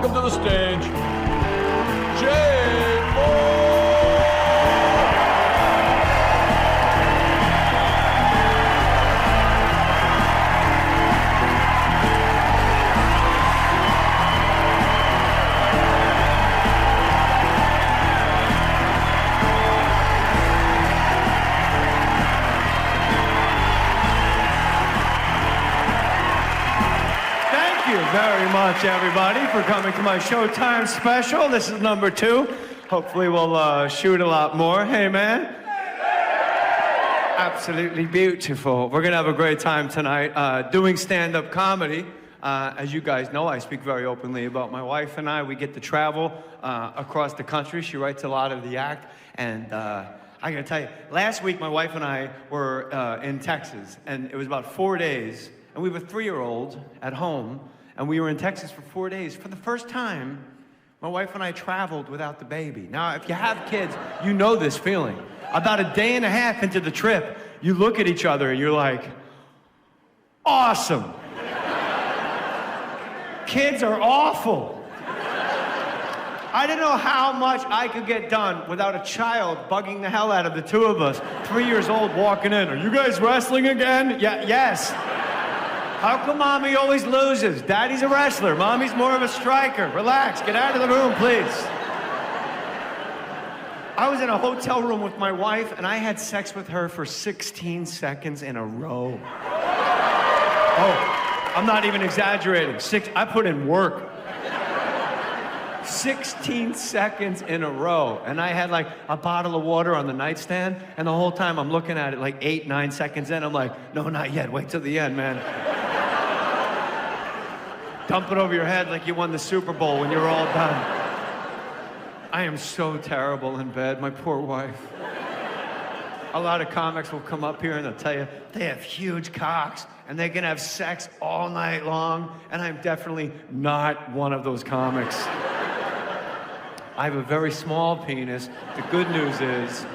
welcome to the stage, Jay Mohr. Thank you very much, everybody, for coming to my Showtime special. This is number 2. Hopefully we'll shoot a lot more. Hey, man. Absolutely beautiful. We're going to have a great time tonight doing stand-up comedy. As you guys know, I speak very openly about my wife and I. We get to travel across the country. She writes a lot of the act. And I got to tell you, last week my wife and I were in Texas. And it was about 4 days. And we have a 3-year-old at home. And we were in Texas for 4 days. For the first time, my wife and I traveled without the baby. Now, if you have kids, you know this feeling. About a day and a half into the trip, you look at each other and you're like, awesome. Kids are awful. I didn't know how much I could get done without a child bugging the hell out of the two of us. 3 years old walking in. Are you guys wrestling again? Yeah, yes. How come mommy always loses? Daddy's a wrestler. Mommy's more of a striker. Relax. Get out of the room, please. I was in a hotel room with my wife, and I had sex with her for 16 seconds in a row. Oh, I'm not even exaggerating. I put in work. 16 seconds in a row. And I had like a bottle of water on the nightstand, and the whole time I'm looking at it like 8, 9 seconds in. I'm like, no, not yet. Wait till the end, man. Dump it over your head like you won the Super Bowl when you're all done. I am so terrible in bed, my poor wife. A lot of comics will come up here and they'll tell you they have huge cocks and they can have sex all night long, and I'm definitely not one of those comics. I have a very small penis. The good news is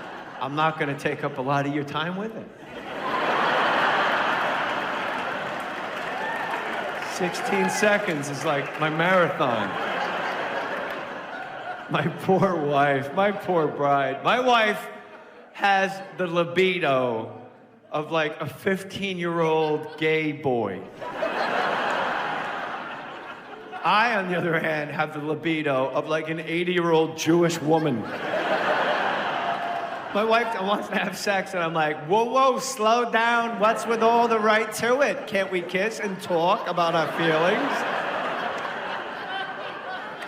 I'm not going to take up a lot of your time with it. 16 seconds is like my marathon. My poor wife, my poor bride. My wife has the libido of like a 15-year-old gay boy. I, on the other hand, have the libido of like an 80-year-old Jewish woman. My wife wants to have sex, and I'm like, whoa, whoa, slow down. What's with all the right to it? Can't we kiss and talk about our feelings?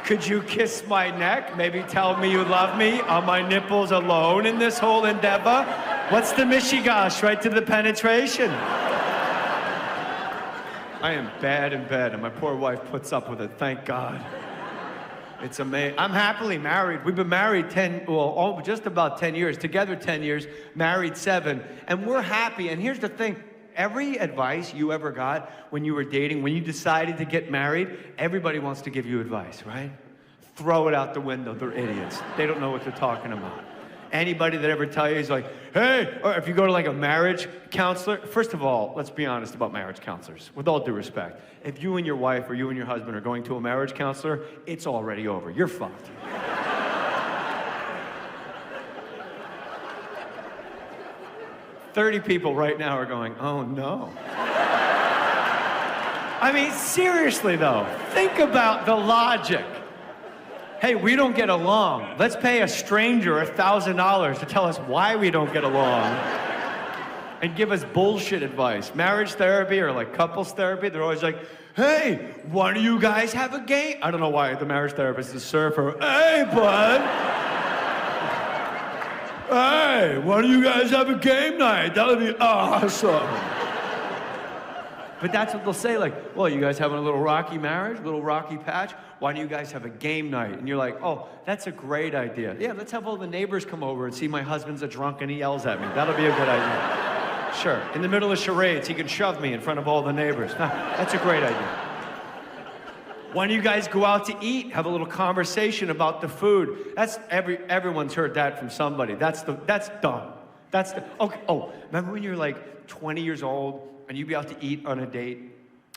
Could you kiss my neck? Maybe tell me you love me? Are my nipples alone in this whole endeavor? What's the mishigash right to the penetration? I am bad in bed, and my poor wife puts up with it, thank God. It's amazing. I'm happily married. We've been married just about 10 years. Together 10 years, married 7. And we're happy. And here's the thing. Every advice you ever got when you were dating, when you decided to get married, everybody wants to give you advice, right? Throw it out the window. They're idiots. They don't know what they're talking about. Anybody that ever tell you is like, hey, or if you go to like a marriage counselor, first of all, let's be honest about marriage counselors, with all due respect. If you and your wife or you and your husband are going to a marriage counselor, it's already over. You're fucked. 30 people right now are going, oh no. I mean, seriously though, think about the logic. Hey, we don't get along. Let's pay a stranger $1,000 to tell us why we don't get along and give us bullshit advice. Marriage therapy or like couples therapy, they're always like, hey, why do you guys have a game? I don't know why the marriage therapist is a surfer. Hey, bud. Hey, why do you guys have a game night? That would be awesome. But that's what they'll say, like, well, you guys having a little rocky marriage, a little rocky patch? Why don't you guys have a game night? And you're like, oh, that's a great idea. Yeah, let's have all the neighbors come over and see my husband's a drunk and he yells at me. That'll be a good idea. Sure, in the middle of charades, he can shove me in front of all the neighbors. That's a great idea. Why don't you guys go out to eat, have a little conversation about the food? That's everyone's heard that from somebody. That's dumb. Okay. Oh, remember when you're like 20 years old and you'd be out to eat on a date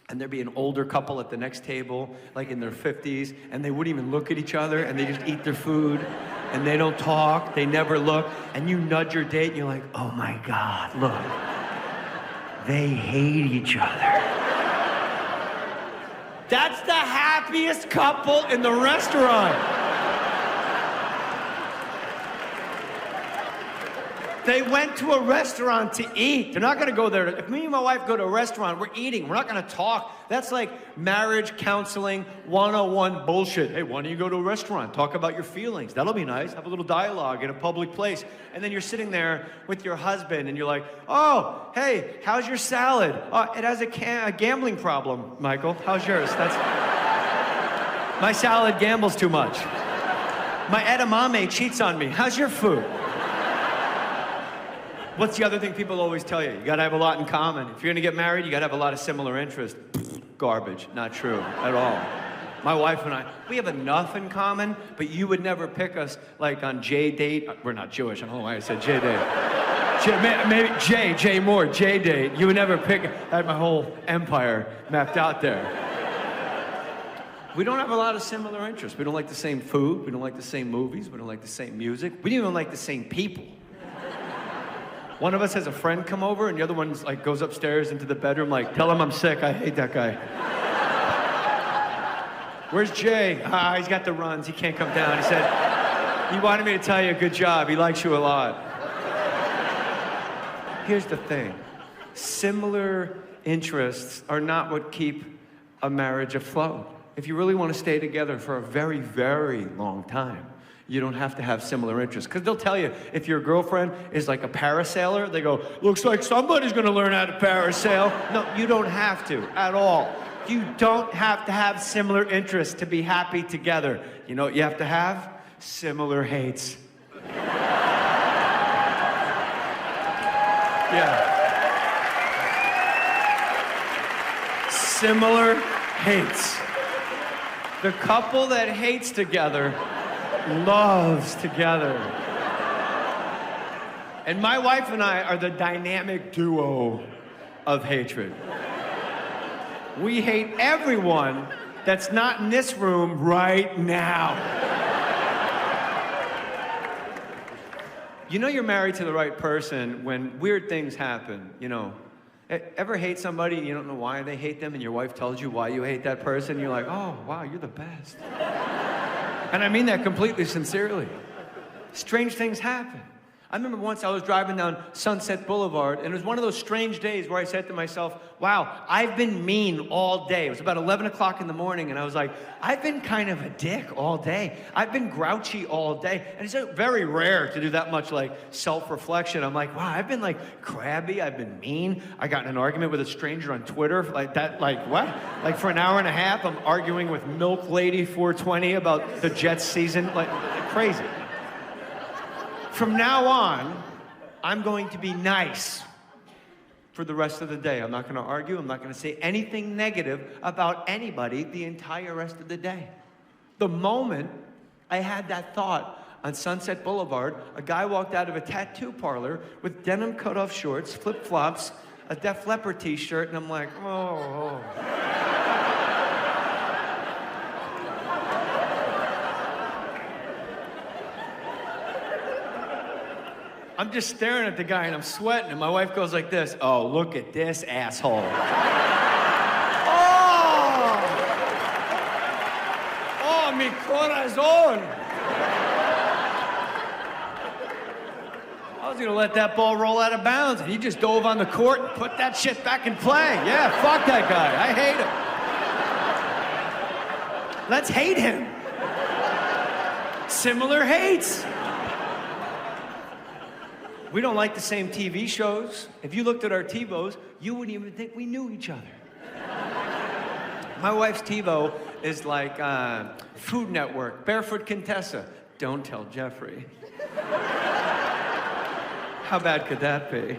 and there'd be an older couple at the next table, like in their 50s, and they wouldn't even look at each other, and they just eat their food, and they don't talk, they never look, and you nudge your date, and you're like, oh my God, look. They hate each other. That's the happiest couple in the restaurant. They went to a restaurant to eat. They're not gonna go there. If me and my wife go to a restaurant, we're eating. We're not gonna talk. That's like marriage counseling 101 bullshit. Hey, why don't you go to a restaurant? Talk about your feelings. That'll be nice. Have a little dialogue in a public place. And then you're sitting there with your husband and you're like, oh, hey, how's your salad? It has a gambling problem, Michael. How's yours? My salad gambles too much. My edamame cheats on me. How's your food? What's the other thing people always tell you? You gotta have a lot in common. If you're gonna get married, you gotta have a lot of similar interests. Garbage, not true at all. My wife and I, we have enough in common, but you would never pick us like on J-date. We're not Jewish, I don't know why I said J-date. Maybe J Mohr, J-date. You would never pick, I had my whole empire mapped out there. We don't have a lot of similar interests. We don't like the same food, we don't like the same movies, we don't like the same music. We don't even like the same people. One of us has a friend come over, and the other one like goes upstairs into the bedroom, like, tell him I'm sick, I hate that guy. Where's Jay? He's got the runs, he can't come down. He said, he wanted me to tell you good job, he likes you a lot. Here's the thing, similar interests are not what keep a marriage afloat. If you really want to stay together for a very, very long time, you don't have to have similar interests. Because they'll tell you, if your girlfriend is like a parasailer, they go, looks like somebody's gonna learn how to parasail. No, you don't have to, at all. You don't have to have similar interests to be happy together. You know what you have to have? Similar hates. Yeah. Similar hates. The couple that hates together loves together. And my wife and I are the dynamic duo of hatred. We hate everyone that's not in this room right now. You know you're married to the right person when weird things happen, you know. Ever hate somebody, you don't know why they hate them, and your wife tells you why you hate that person, and you're like, oh, wow, you're the best. And I mean that completely sincerely. Strange things happen. I remember once I was driving down Sunset Boulevard, and it was one of those strange days where I said to myself, wow, I've been mean all day. It was about 11 o'clock in the morning, and I was like, I've been kind of a dick all day. I've been grouchy all day. And it's very rare to do that much like self-reflection. I'm like, wow, I've been like crabby, I've been mean. I got in an argument with a stranger on Twitter, like that, like what? Like for an hour and a half, I'm arguing with Milk Lady 420 about the Jets season, like crazy. From now on, I'm going to be nice for the rest of the day. I'm not going to argue. I'm not going to say anything negative about anybody the entire rest of the day. The moment I had that thought on Sunset Boulevard, a guy walked out of a tattoo parlor with denim cutoff shorts, flip-flops, a Def Leppard t-shirt, and I'm like, oh. I'm just staring at the guy and I'm sweating, and my wife goes like this, oh, look at this asshole. Oh, mi corazón. I was gonna let that ball roll out of bounds, and he just dove on the court and put that shit back in play. Yeah, fuck that guy, I hate him. Let's hate him. Similar hates. We don't like the same TV shows. If you looked at our TiVos, you wouldn't even think we knew each other. My wife's TiVo is like Food Network, Barefoot Contessa. Don't tell Jeffrey. How bad could that be?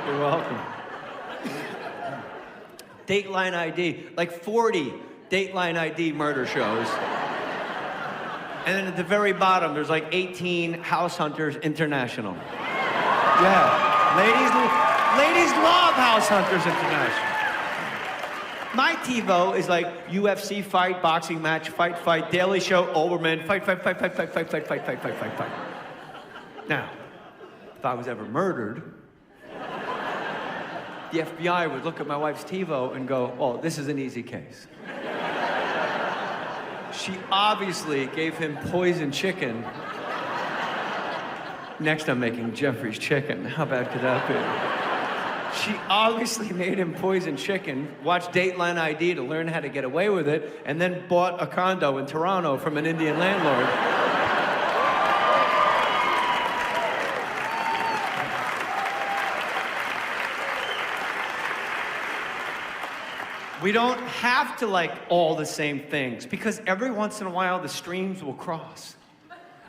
You're welcome. Dateline ID, like 40 Dateline ID murder shows. And then at the very bottom, there's like 18 House Hunters International. Yeah, ladies love House Hunters International. My TiVo is like UFC fight, boxing match, fight, Daily Show, Olbermann, fight. Now, if I was ever murdered, the FBI would look at my wife's TiVo and go, oh, this is an easy case. She obviously gave him poison chicken. Next, I'm making Jeffrey's chicken. How bad could that be? She obviously made him poison chicken, watched Dateline ID to learn how to get away with it, and then bought a condo in Toronto from an Indian landlord. We don't have to like all the same things because every once in a while the streams will cross.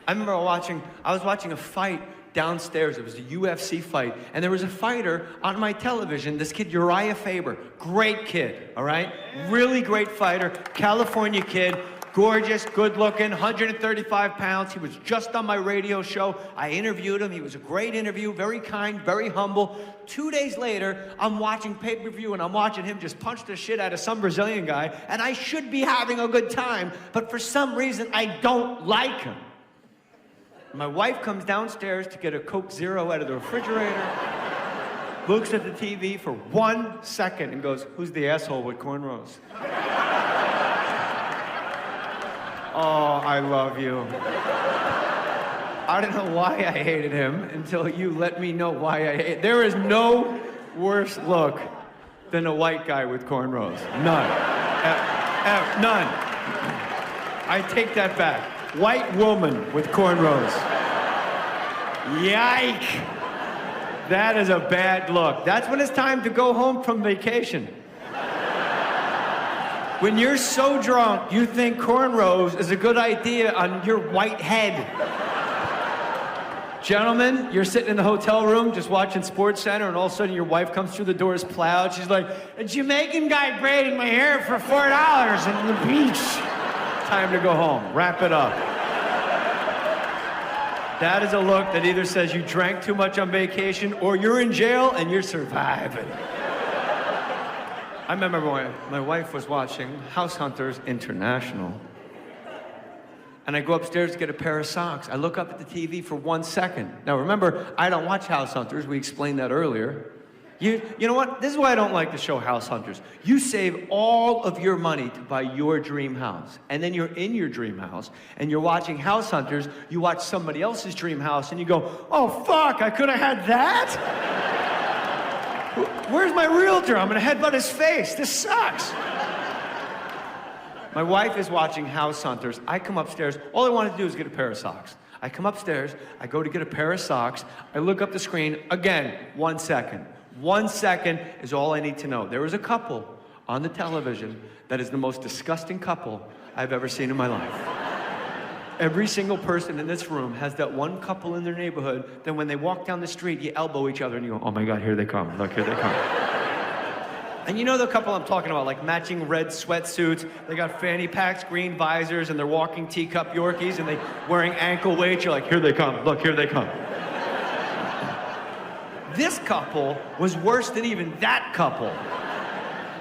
I remember I was watching a fight downstairs. It was a UFC fight, and there was a fighter on my television, this kid, Uriah Faber. Great kid, all right? Really great fighter, California kid, gorgeous, good looking, 135 pounds. He was just on my radio show. I interviewed him. He was a great interview, very kind, very humble. 2 days later, I'm watching pay-per-view, and I'm watching him just punch the shit out of some Brazilian guy, and I should be having a good time, but for some reason, I don't like him. My wife comes downstairs to get a Coke Zero out of the refrigerator, looks at the TV for 1 second and goes, who's the asshole with cornrows? Oh, I love you. I don't know why I hated him until you let me know why I hate. There is no worse look than a white guy with cornrows. None. None. I take that back. White woman with cornrows. Yike! That is a bad look. That's when it's time to go home from vacation. When you're so drunk, you think cornrows is a good idea on your white head. Gentlemen, you're sitting in the hotel room just watching SportsCenter, and all of a sudden your wife comes through the doors plowed. She's like, a Jamaican guy braiding my hair for $4 on the beach. Time to go home. Wrap it up. That is a look that either says you drank too much on vacation or you're in jail and you're surviving. I remember when my wife was watching House Hunters International. And I go upstairs to get a pair of socks. I look up at the TV for 1 second. Now remember, I don't watch House Hunters. We explained that earlier. You know what? This is why I don't like the show House Hunters. You save all of your money to buy your dream house. And then you're in your dream house, and you're watching House Hunters. You watch somebody else's dream house, and you go, oh, fuck, I could have had that? Where's my realtor? I'm going to headbutt his face. This sucks. My wife is watching House Hunters. I come upstairs. All I wanted to do is get a pair of socks. I come upstairs. I go to get a pair of socks. I look up the screen. Again, 1 second. 1 second is all I need to know. There is a couple on the television that is the most disgusting couple I've ever seen in my life. Every single person in this room has that one couple in their neighborhood that when they walk down the street, you elbow each other and you go, oh my God, here they come. Look, here they come. And you know the couple I'm talking about, like matching red sweatsuits. They got fanny packs, green visors, and they're walking teacup Yorkies, and they wearing ankle weights. You're like, here they come. Look, here they come. This couple was worse than even that couple.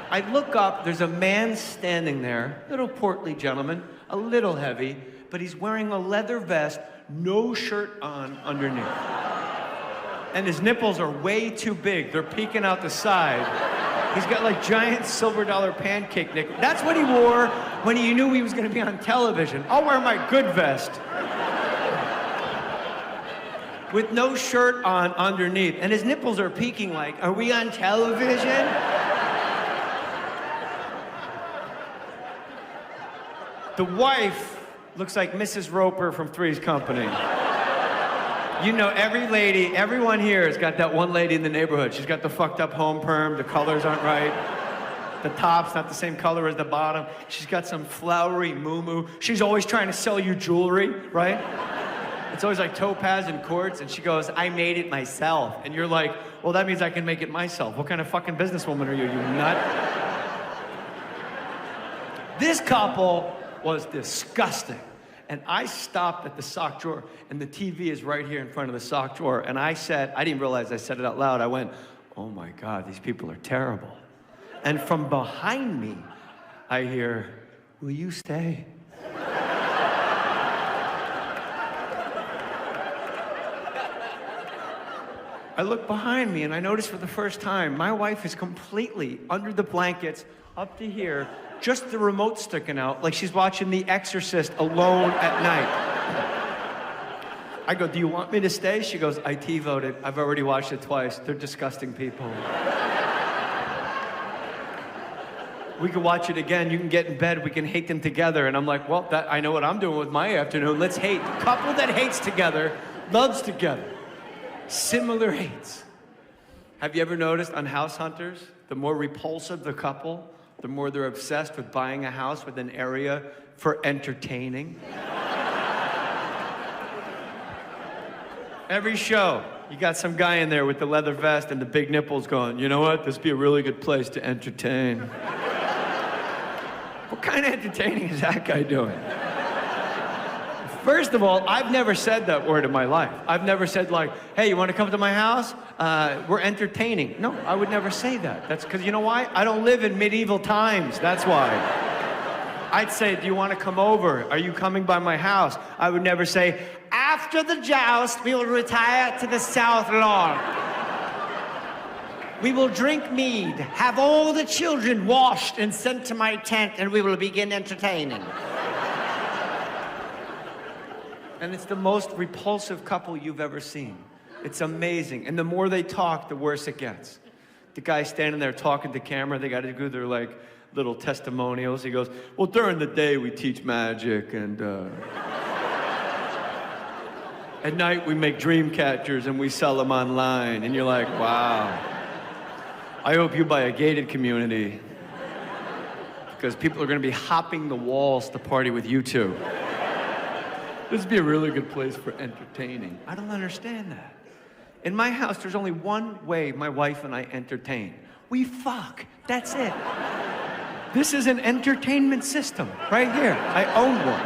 I look up, there's a man standing there, little portly gentleman, a little heavy, but he's wearing a leather vest, no shirt on underneath. And his nipples are way too big. They're peeking out the side. He's got like giant silver dollar pancake nipples. That's what he wore when he knew he was gonna be on television. I'll wear my good vest. With no shirt on underneath. And his nipples are peeking like, are we on television? The wife looks like Mrs. Roper from Three's Company. You know, everyone here has got that one lady in the neighborhood. She's got the fucked up home perm, the colors aren't right. The top's not the same color as the bottom. She's got some flowery moo-moo. She's always trying to sell you jewelry, right? It's always like topaz and quartz, and she goes, I made it myself. And you're like, well, that means I can make it myself. What kind of fucking businesswoman are you nut? This couple was disgusting. And I stopped at the sock drawer, and the TV is right here in front of the sock drawer. And I said, I didn't realize I said it out loud. I went, oh my God, these people are terrible. And from behind me, I hear, "Will you stay?" I look behind me and I notice for the first time, my wife is completely under the blankets, up to here, just the remote sticking out, like she's watching The Exorcist alone at night. I go, "Do you want me to stay?" She goes, "I TiVo'd it. I've already watched it twice. They're disgusting people." "We could watch it again. You can get in bed. We can hate them together." And I'm like, "Well, I know what I'm doing with my afternoon. Let's hate." A couple that hates together, loves together. Similar hates. Have you ever noticed on House Hunters, the more repulsive the couple, the more they're obsessed with buying a house with an area for entertaining? Every show, you got some guy in there with the leather vest and the big nipples going, "You know what? This would be a really good place to entertain." What kind of entertaining is that guy doing? First of all, I've never said that word in my life. I've never said like, "Hey, you want to come to my house? We're entertaining." No, I would never say that. That's because, you know why? I don't live in medieval times. That's why. I'd say, "Do you want to come over? Are you coming by my house?" I would never say, "After the joust, we will retire to the south lawn. We will drink mead, have all the children washed and sent to my tent, and we will begin entertaining." And it's the most repulsive couple you've ever seen. It's amazing. And the more they talk, the worse it gets. The guy's standing there talking to camera. They got to do their like little testimonials. He goes, "Well, during the day we teach magic, and at night we make dream catchers and we sell them online." And you're like, wow. I hope you buy a gated community, because people are going to be hopping the walls to party with you two. This would be a really good place for entertaining. I don't understand that. In my house, there's only one way my wife and I entertain. We fuck. That's it. This is an entertainment system right here. I own one.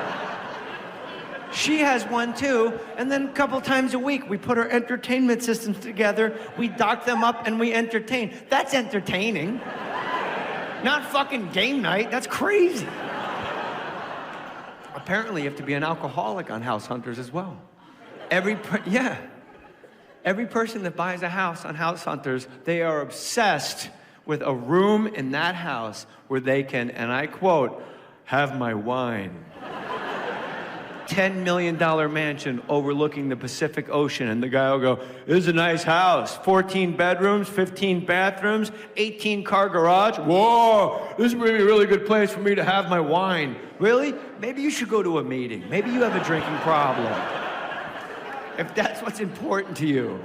She has one too, and then a couple times a week we put our entertainment systems together, we dock them up, and we entertain. That's entertaining. Not fucking game night. That's crazy. Apparently, you have to be an alcoholic on House Hunters as well. Every person that buys a house on House Hunters, they are obsessed with a room in that house where they can, and I quote, "have my wine." $10 million mansion overlooking the Pacific Ocean, and the guy will go, "This is a nice house. 14 bedrooms, 15 bathrooms, 18-car garage. Whoa, this would be a really good place for me to have my wine." Really? Maybe you should go to a meeting. Maybe you have a drinking problem. If that's what's important to you,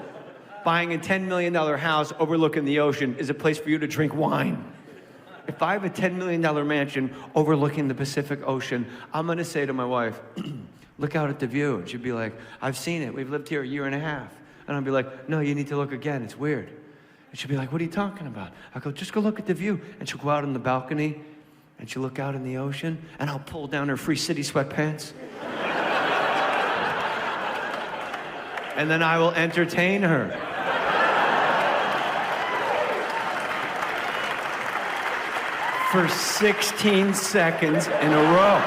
buying a $10 million house overlooking the ocean is a place for you to drink wine. If I have a $10 million mansion overlooking the Pacific Ocean, I'm gonna say to my wife, "Look out at the view." And she'd be like, "I've seen it. We've lived here a year and a half." And I'd be like, "No, you need to look again. It's weird." And she'd be like, "What are you talking about?" I go, "Just go look at the view." And she'll go out on the balcony, and she'll look out in the ocean, and I'll pull down her Free City sweatpants. And then I will entertain her. For 16 seconds in a row.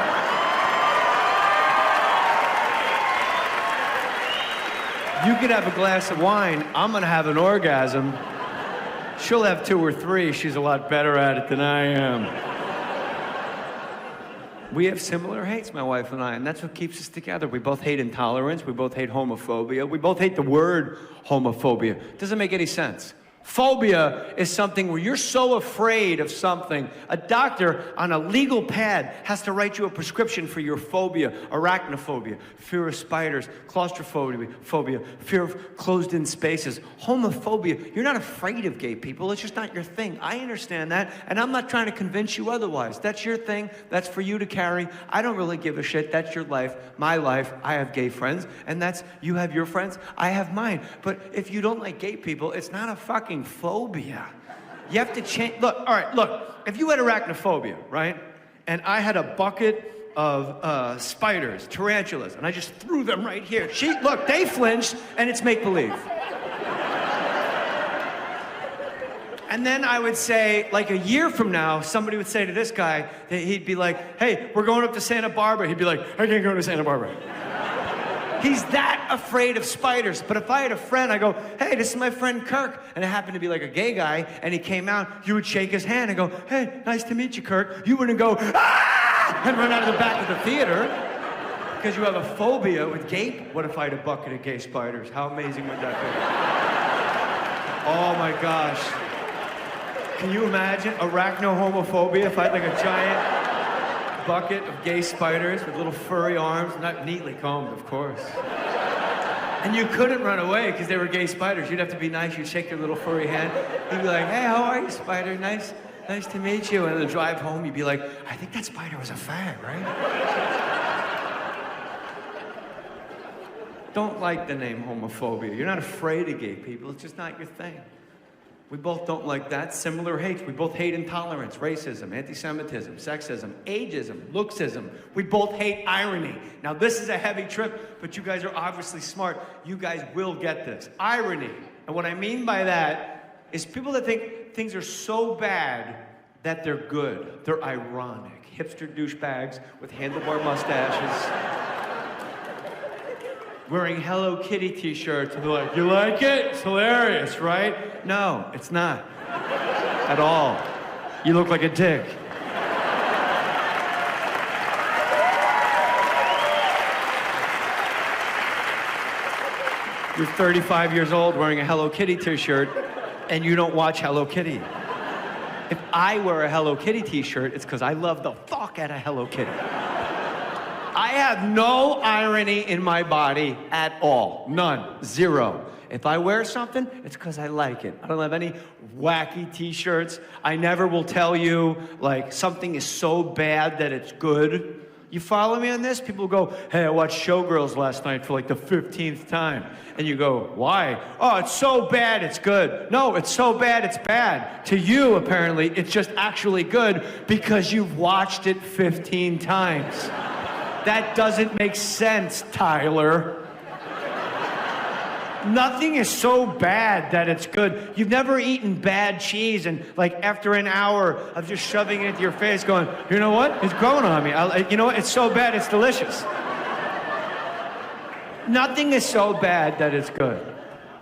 You could have a glass of wine, I'm gonna have an orgasm. She'll have 2 or 3, she's a lot better at it than I am. We have similar hates, my wife and I, and that's what keeps us together. We both hate intolerance, we both hate homophobia, we both hate the word homophobia. Doesn't make any sense. Phobia is something where you're so afraid of something. A doctor on a legal pad has to write you a prescription for your phobia, arachnophobia, fear of spiders, claustrophobia, fear of closed-in spaces, homophobia. You're not afraid of gay people. It's just not your thing. I understand that, and I'm not trying to convince you otherwise. That's your thing. That's for you to carry. I don't really give a shit. That's your life, my life. I have gay friends, and that's, you have your friends, I have mine. But if you don't like gay people, it's not a fucking phobia. You have to change. Look, all right, look. If you had arachnophobia, right, and I had a bucket of spiders, tarantulas, and I just threw them right here. Look, they flinched, and it's make-believe. And then I would say, like a year from now, somebody would say to this guy, that he'd be like, hey, we're going up to Santa Barbara. He'd be like, I can't go to Santa Barbara. He's that afraid of spiders. But if I had a friend, I go, hey, this is my friend Kirk. And it happened to be like a gay guy, and he came out, you would shake his hand and go, hey, nice to meet you, Kirk. You wouldn't go, ah! And run out of the back of the theater because you have a phobia with gape. What if I had a bucket of gay spiders? How amazing would that be? Oh my gosh. Can you imagine arachnohomophobia if I had like a giant bucket of gay spiders with little furry arms, not neatly combed, of course. And you couldn't run away because they were gay spiders. You'd have to be nice. You'd shake their little furry hand. You'd be like, hey, how are you, spider? Nice to meet you. And on the drive home, you'd be like, I think that spider was a fag, right? Don't like the name homophobia. You're not afraid of gay people. It's just not your thing. We both don't like that. Similar hates. We both hate intolerance, racism, anti-Semitism, sexism, ageism, looksism. We both hate irony. Now, this is a heavy trip, but you guys are obviously smart. You guys will get this. Irony. And what I mean by that is people that think things are so bad that they're good. They're ironic. Hipster douchebags with handlebar mustaches. Wearing Hello Kitty t-shirts, and they're like, you like it? It's hilarious, right? No, it's not. At all. You look like a dick. You're 35 years old wearing a Hello Kitty t-shirt, and you don't watch Hello Kitty. If I wear a Hello Kitty t-shirt, it's because I love the fuck out of Hello Kitty. I have no irony in my body at all. None. Zero. If I wear something, it's because I like it. I don't have any wacky t-shirts. I never will tell you, like, something is so bad that it's good. You follow me on this? People go, hey, I watched Showgirls last night for like the 15th time. And you go, why? Oh, it's so bad, it's good. No, it's so bad, it's bad. To you, apparently, it's just actually good because you've watched it 15 times. That doesn't make sense, Tyler. Nothing is so bad that it's good. You've never eaten bad cheese and, like, after an hour of just shoving it into your face going, you know what? It's growing on me. You know what? It's so bad, it's delicious. Nothing is so bad that it's good.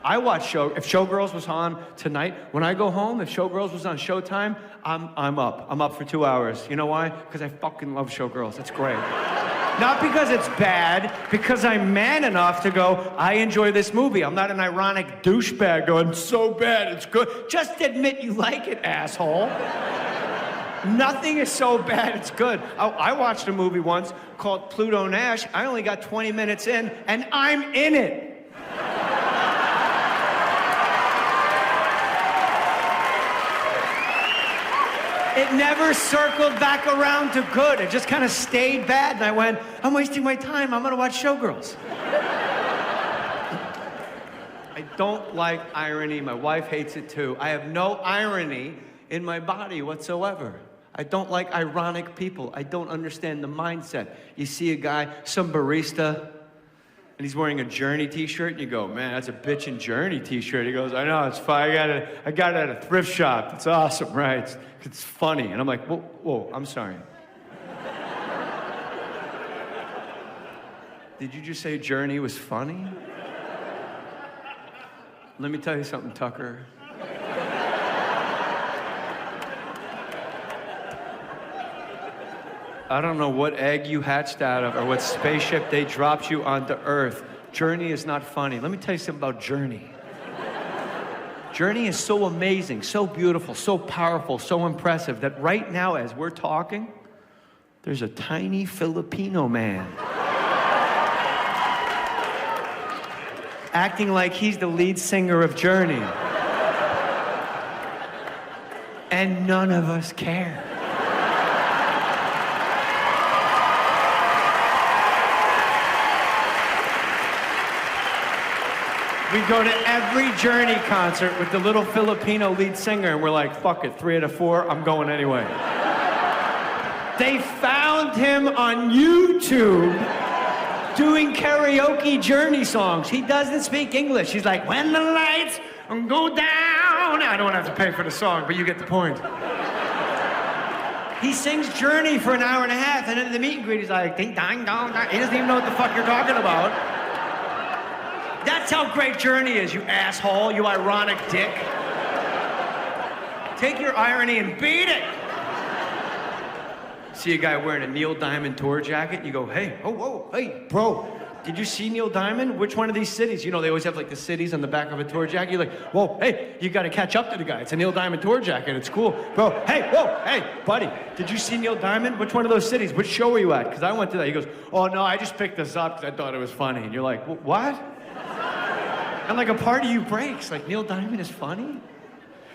I watch if Showgirls was on tonight, when I go home, if Showgirls was on Showtime, I'm up. I'm up for 2 hours. You know why? Because I fucking love Showgirls. It's great. Not because it's bad, because I'm man enough to go, I enjoy this movie. I'm not an ironic douchebag going, it's so bad, it's good. Just admit you like it, asshole. Nothing is so bad, it's good. I watched a movie once called Pluto Nash. I only got 20 minutes in, and I'm in it. It never circled back around to good. It just kind of stayed bad, and I went, I'm wasting my time. I'm gonna watch Showgirls. I don't like irony. My wife hates it too. I have no irony in my body whatsoever. I don't like ironic people. I don't understand the mindset. You see a guy, some barista, and he's wearing a Journey t-shirt, and you go, man, that's a bitchin' Journey t-shirt. He goes, I know, it's fine. I got it at a thrift shop. It's awesome, right? It's funny. And I'm like, whoa, I'm sorry. Did you just say Journey was funny? Let me tell you something, Tucker. I don't know what egg you hatched out of or what spaceship they dropped you onto Earth. Journey is not funny. Let me tell you something about Journey. Journey is so amazing, so beautiful, so powerful, so impressive that right now as we're talking, there's a tiny Filipino man acting like he's the lead singer of Journey. And none of us care. We go to every Journey concert with the little Filipino lead singer, and we're like, fuck it, 3 out of 4, I'm going anyway. They found him on YouTube doing karaoke Journey songs. He doesn't speak English. He's like, when the lights go down, I don't have to pay for the song, but you get the point. He sings Journey for an hour and a half, and then in the meet and greet, he's like, ding, dang, dong, dong. He doesn't even know what the fuck you're talking about. That's how great Journey is, you asshole, you ironic dick. Take your irony and beat it. See a guy wearing a Neil Diamond tour jacket, and you go, hey, oh, whoa, hey, bro, did you see Neil Diamond? Which one of these cities? You know, they always have like the cities on the back of a tour jacket. You're like, whoa, hey, you gotta catch up to the guy. It's a Neil Diamond tour jacket, it's cool. Bro, hey, whoa, hey, buddy, did you see Neil Diamond? Which one of those cities? Which show were you at? Because I went to that. He goes, oh no, I just picked this up because I thought it was funny. And you're like, what? And like a part of you breaks, like Neil Diamond is funny?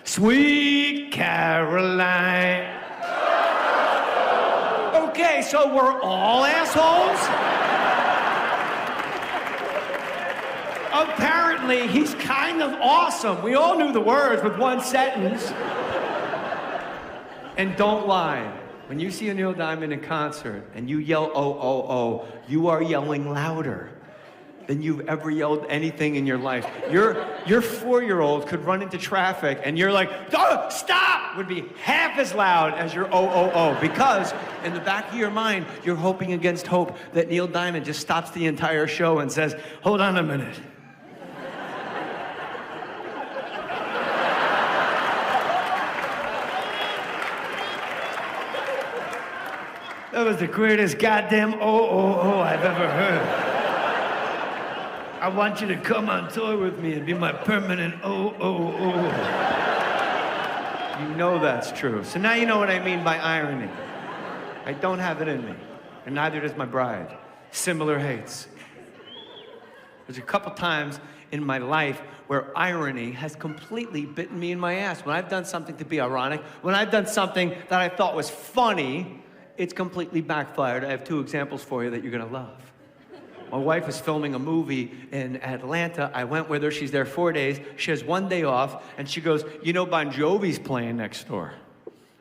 Sweet Caroline. Okay, so we're all assholes? Apparently, he's kind of awesome. We all knew the words with one sentence. And don't lie. When you see a Neil Diamond in concert and you yell, oh, oh, oh, you are yelling louder than you've ever yelled anything in your life. Your 4-year-old could run into traffic and you're like, oh, stop, would be half as loud as your oh, oh, oh. Because in the back of your mind, you're hoping against hope that Neil Diamond just stops the entire show and says, hold on a minute. That was the greatest goddamn oh, oh, oh I've ever heard. I want you to come on tour with me and be my permanent oh, oh, oh. You know that's true. So now you know what I mean by irony. I don't have it in me, and neither does my bride. Similar hates. There's a couple times in my life where irony has completely bitten me in my ass. When I've done something to be ironic, when I've done something that I thought was funny, it's completely backfired. I have 2 examples for you that you're gonna love. My wife is filming a movie in Atlanta. I went with her, she's there 4 days. She has 1 day off, and she goes, you know Bon Jovi's playing next door.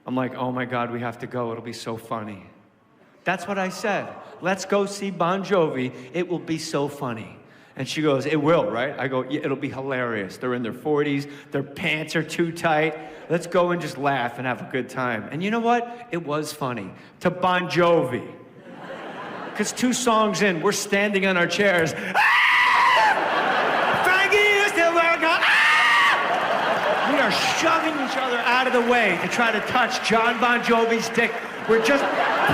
I'm like, oh my God, we have to go, it'll be so funny. That's what I said. Let's go see Bon Jovi, it will be so funny. And she goes, it will, right? I go, yeah, it'll be hilarious. They're in their 40s, their pants are too tight. Let's go and just laugh and have a good time. And you know what? It was funny. To Bon Jovi. Because 2 songs in, we're standing on our chairs. Ah! Frankie used to work on... Ah! We are shoving each other out of the way to try to touch John Bon Jovi's dick. We're just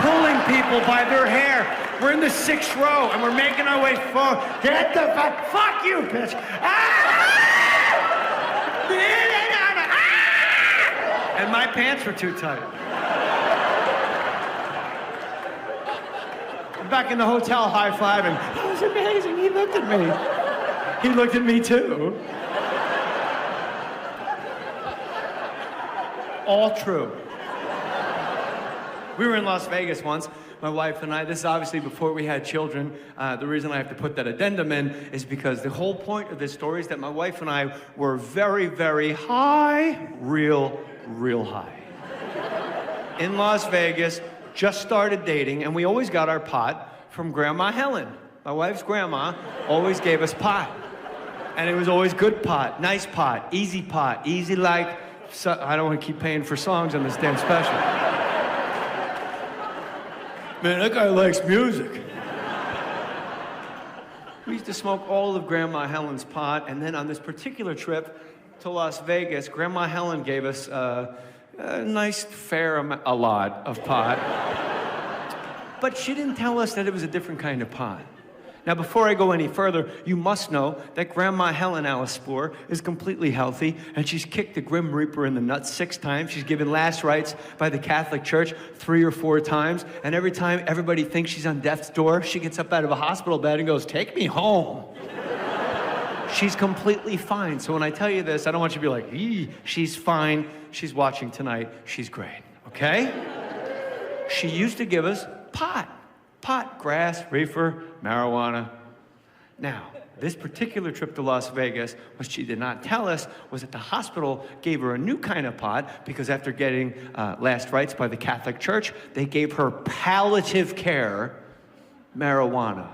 pulling people by their hair. We're in the 6th row, and we're making our way forward. Get the fuck you, bitch! Ah! And my pants were too tight. I'm back in the hotel high-fiving. That was amazing, he looked at me. He looked at me too. All true. We were in Las Vegas once, my wife and I. This is obviously before we had children. The reason I have to put that addendum in is because the whole point of this story is that my wife and I were very, very high, real high. In Las Vegas, just started dating, and we always got our pot from Grandma Helen. My wife's grandma always gave us pot. And it was always good pot, nice pot, easy like, so, I don't want to keep paying for songs on this damn special. Man, that guy likes music. We used to smoke all of Grandma Helen's pot, and then on this particular trip to Las Vegas, Grandma Helen gave us a nice, a lot of pot. But she didn't tell us that it was a different kind of pot. Now, before I go any further, you must know that Grandma Helen Alice Spoor is completely healthy, and she's kicked the Grim Reaper in the nuts 6 times. She's given last rites by the Catholic Church 3 or 4 times, and every time everybody thinks she's on death's door, she gets up out of a hospital bed and goes, take me home. She's completely fine. So when I tell you this, I don't want you to be like, she's fine. She's watching tonight. She's great, okay? She used to give us pot, grass, reefer, marijuana. Now, this particular trip to Las Vegas, what she did not tell us was that the hospital gave her a new kind of pot because after getting last rites by the Catholic Church, they gave her palliative care marijuana.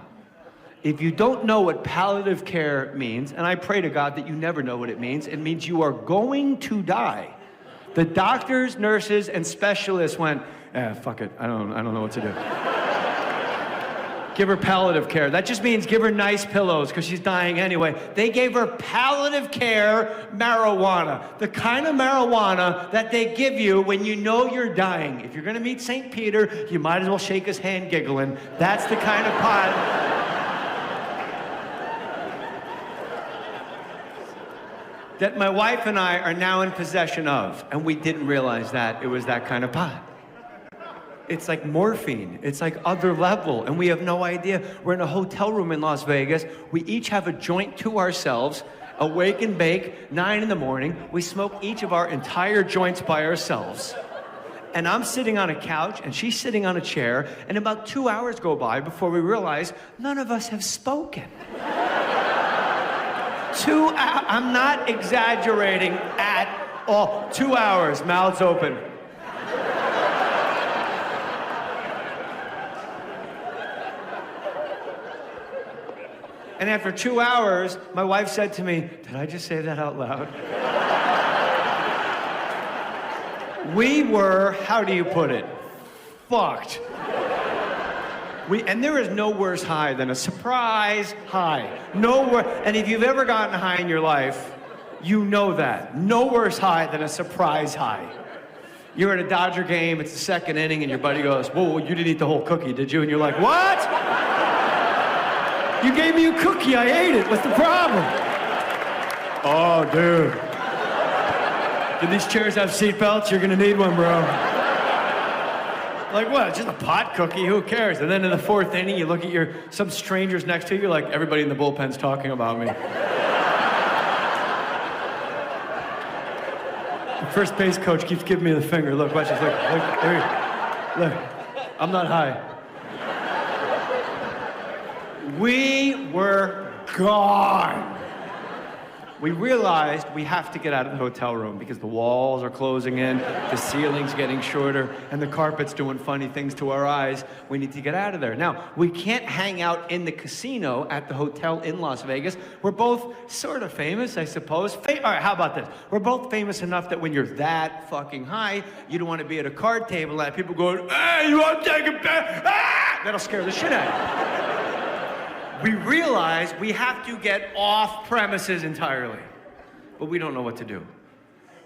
If you don't know what palliative care means, and I pray to God that you never know what it means you are going to die. The doctors, nurses, and specialists went, fuck it, I don't know what to do. Give her palliative care. That just means give her nice pillows because she's dying anyway. They gave her palliative care marijuana. The kind of marijuana that they give you when you know you're dying. If you're gonna meet St. Peter, you might as well shake his hand giggling. That's the kind of pot. that my wife and I are now in possession of. And we didn't realize that it was that kind of pot. It's like morphine. It's like other level, and we have no idea. We're in a hotel room in Las Vegas. We each have a joint to ourselves, awake and bake, 9 in the morning. We smoke each of our entire joints by ourselves. And I'm sitting on a couch, and she's sitting on a chair, and about 2 hours go by before we realize none of us have spoken. 2 hours, I'm not exaggerating at all. 2 hours, mouths open. And after 2 hours, my wife said to me, "Did I just say that out loud?" We were, how do you put it, fucked. And there is no worse high than a surprise high. And if you've ever gotten high in your life, you know that. No worse high than a surprise high. You're at a Dodger game, it's the second inning, and your buddy goes, "Whoa, you didn't eat the whole cookie, did you?" And you're like, "What? You gave me a cookie, I ate it. What's the problem?" "Oh, dude. Do these chairs have seatbelts? You're gonna need one, bro." Like, what? Just a pot cookie? Who cares? And then in the fourth inning, you look at some strangers next to you, you're like, "Everybody in the bullpen's talking about me." The first base coach keeps giving me the finger. Look, watch this. Look, there you look. I'm not high. We were gone. We realized we have to get out of the hotel room because the walls are closing in, the ceiling's getting shorter, and the carpet's doing funny things to our eyes. We need to get out of there. Now, we can't hang out in the casino at the hotel in Las Vegas. We're both sort of famous, I suppose. All right, how about this? We're both famous enough that when you're that fucking high, you don't want to be at a card table and people going, "Hey, you want to take a bet?" Ah! That'll scare the shit out of you. We realize we have to get off premises entirely, but we don't know what to do.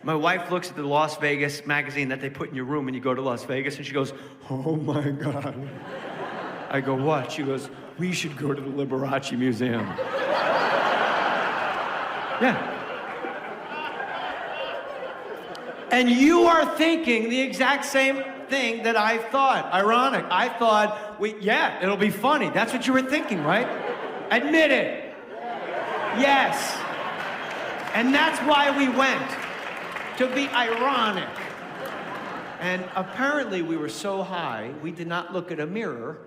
My wife looks at the Las Vegas magazine that they put in your room when you go to Las Vegas, and she goes, "Oh my God." I go, "What?" She goes, "We should go to the Liberace Museum." Yeah. And you are thinking the exact same thing that I thought. Ironic. I thought, it'll be funny. That's what you were thinking, right? Admit it. Yes. And that's why we went, to be ironic. And apparently we were so high, we did not look at a mirror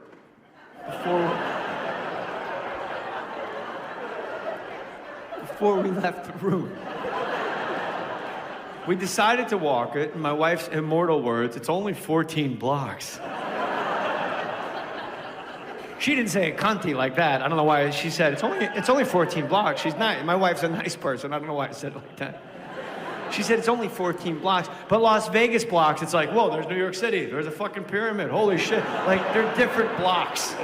before we left the room. We decided to walk it, in my wife's immortal words, "It's only 14 blocks. She didn't say a cunty like that. I don't know why she said, it's only 14 blocks. She's nice. My wife's a nice person. I don't know why I said it like that. She said, "It's only 14 blocks. But Las Vegas blocks, it's like, whoa, there's New York City. There's a fucking pyramid. Holy shit. Like, they're different blocks.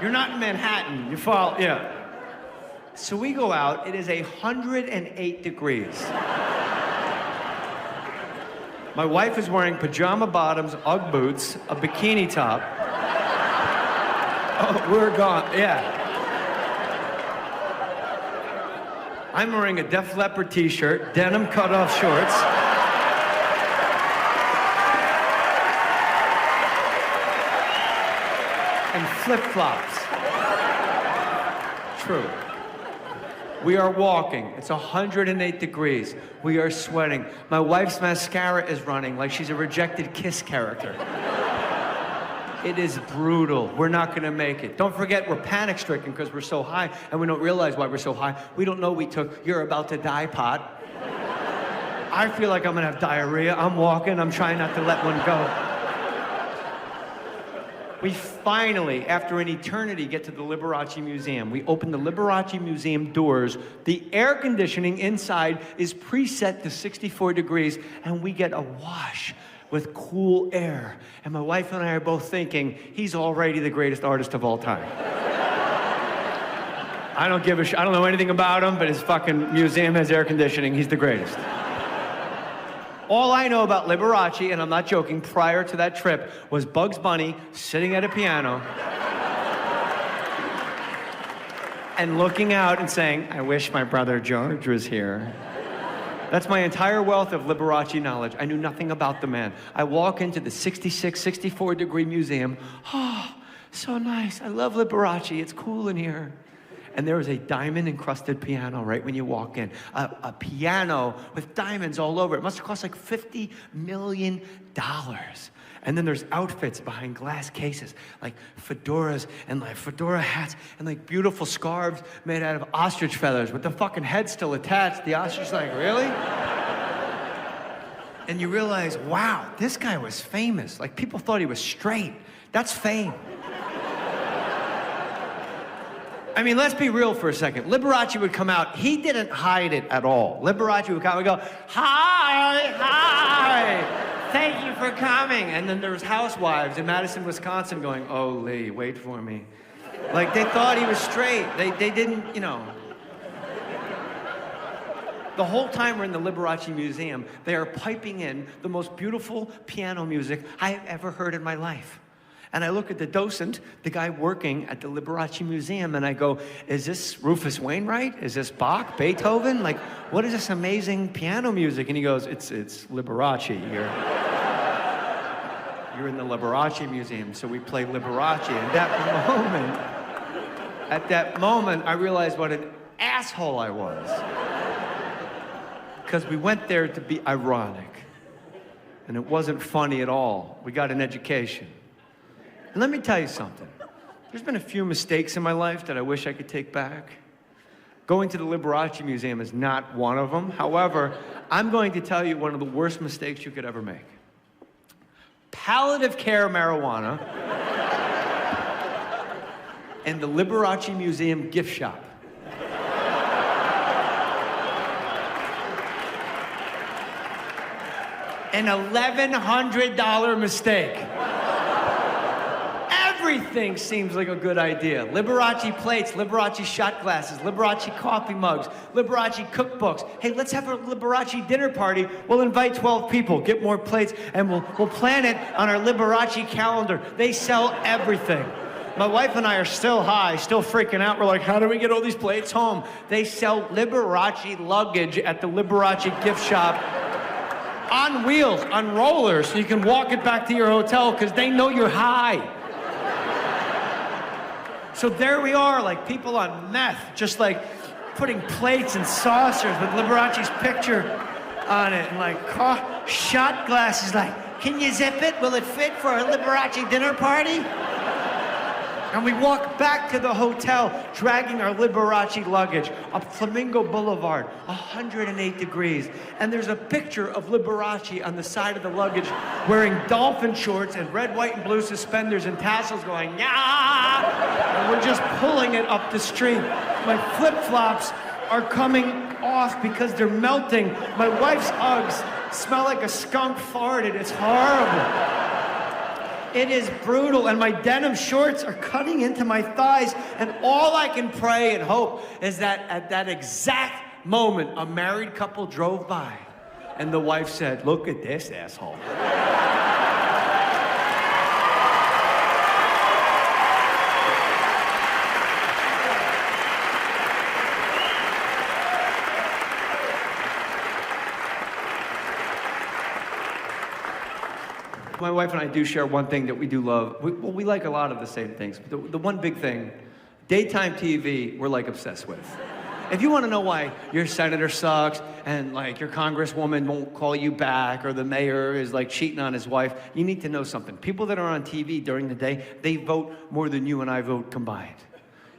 You're not in Manhattan. You fall, yeah. So we go out, it is 108 degrees. My wife is wearing pajama bottoms, Ugg boots, a bikini top. Oh, we're gone, yeah. I'm wearing a Def Leppard t-shirt, denim cutoff shorts. And flip-flops. True. We are walking. It's 108 degrees. We are sweating. My wife's mascara is running like she's a rejected Kiss character. It is brutal. We're not gonna make it. Don't forget, we're panic-stricken because we're so high, and we don't realize why we're so high. We don't know we took "you're about to die" pot. I feel like I'm gonna have diarrhea. I'm walking, I'm trying not to let one go. We finally, after an eternity, get to the Liberace Museum. We open the Liberace Museum doors. The air conditioning inside is preset to 64 degrees, and we get a wash with cool air. And my wife and I are both thinking, he's already the greatest artist of all time. I don't give a shit. I don't know anything about him, but his fucking museum has air conditioning. He's the greatest. All I know about Liberace, and I'm not joking, prior to that trip, was Bugs Bunny sitting at a piano and looking out and saying, I wish my brother George was here. That's my entire wealth of Liberace knowledge. I knew nothing about the man. I walk into the 66, 64 degree museum. Oh, so nice. I love Liberace. It's cool in here. And there was a diamond-encrusted piano right when you walk in. A piano with diamonds all over it. It must have cost like $50 million. And then there's outfits behind glass cases, like fedoras and like fedora hats and like beautiful scarves made out of ostrich feathers with the fucking head still attached. The ostrich like, really? And you realize, wow, this guy was famous. Like people thought he was straight. That's fame. I mean, let's be real for a second. Liberace would come out. He didn't hide it at all. Liberace would come and go, hi, hi, thank you for coming. And then there was housewives in Madison, Wisconsin going, oh, Lee, wait for me. Like, they thought he was straight. They didn't, you know. The whole time we're in the Liberace Museum, they are piping in the most beautiful piano music I have ever heard in my life. And I look at the docent, the guy working at the Liberace Museum, and I go, is this Rufus Wainwright? Is this Bach, Beethoven? Like, what is this amazing piano music? And he goes, it's Liberace. You're in the Liberace Museum, so we play Liberace. And at that moment, I realized what an asshole I was. Because we went there to be ironic. And it wasn't funny at all. We got an education. And let me tell you something. There's been a few mistakes in my life that I wish I could take back. Going to the Liberace Museum is not one of them. However, I'm going to tell you one of the worst mistakes you could ever make. Palliative care marijuana in the Liberace Museum gift shop. An $1,100 mistake. Everything seems like a good idea. Liberace plates, Liberace shot glasses, Liberace coffee mugs, Liberace cookbooks. Hey, let's have a Liberace dinner party. We'll invite 12 people, get more plates, and we'll plan it on our Liberace calendar. They sell everything. My wife and I are still high, still freaking out. We're like, how do we get all these plates home? They sell Liberace luggage at the Liberace gift shop on wheels, on rollers, so you can walk it back to your hotel because they know you're high. So there we are, like people on meth, just like putting plates and saucers with Liberace's picture on it, and like shot glasses, like, can you zip it? Will it fit for a Liberace dinner party? And we walk back to the hotel, dragging our Liberace luggage up Flamingo Boulevard, 108 degrees. And there's a picture of Liberace on the side of the luggage wearing dolphin shorts and red, white, and blue suspenders and tassels going, yeah! And we're just pulling it up the street. My flip-flops are coming off because they're melting. My wife's Uggs smell like a skunk farted. It's horrible. It is brutal, and my denim shorts are cutting into my thighs, and all I can pray and hope is that at that exact moment, a married couple drove by, and the wife said, look at this asshole. My wife and I do share one thing that we do love. We like a lot of the same things. But the one big thing, daytime TV, we're like obsessed with. If you want to know why your senator sucks and like your congresswoman won't call you back or the mayor is like cheating on his wife, you need to know something. People that are on TV during the day, they vote more than you and I vote combined.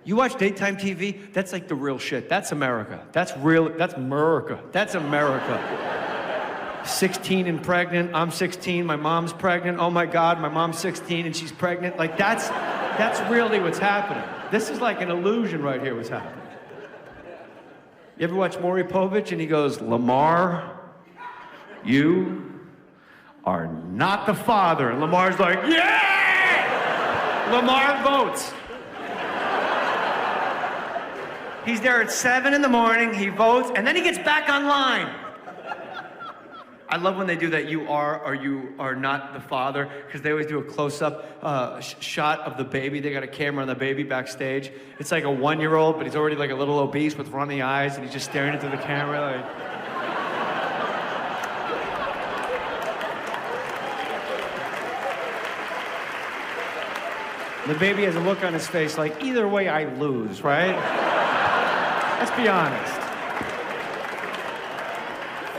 You watch daytime TV, that's like the real shit. That's America. That's real, that's America. That's America. 16 and pregnant. I'm 16. My mom's pregnant. Oh my God, my mom's 16 and she's pregnant. Like that's really what's happening. This is like an illusion right here. What's happening? You ever watch Maury Povich and he goes, Lamar, you are not the father. And Lamar's like, yeah! Lamar votes. He's there at 7 in the morning, he votes, and then he gets back online. I love when they do that, you are or you are not the father, because they always do a close-up shot of the baby. They got a camera on the baby backstage. It's like a 1-year-old, but he's already like a little obese with runny eyes, and he's just staring into the camera like... The baby has a look on his face like, either way I lose, right? Let's be honest.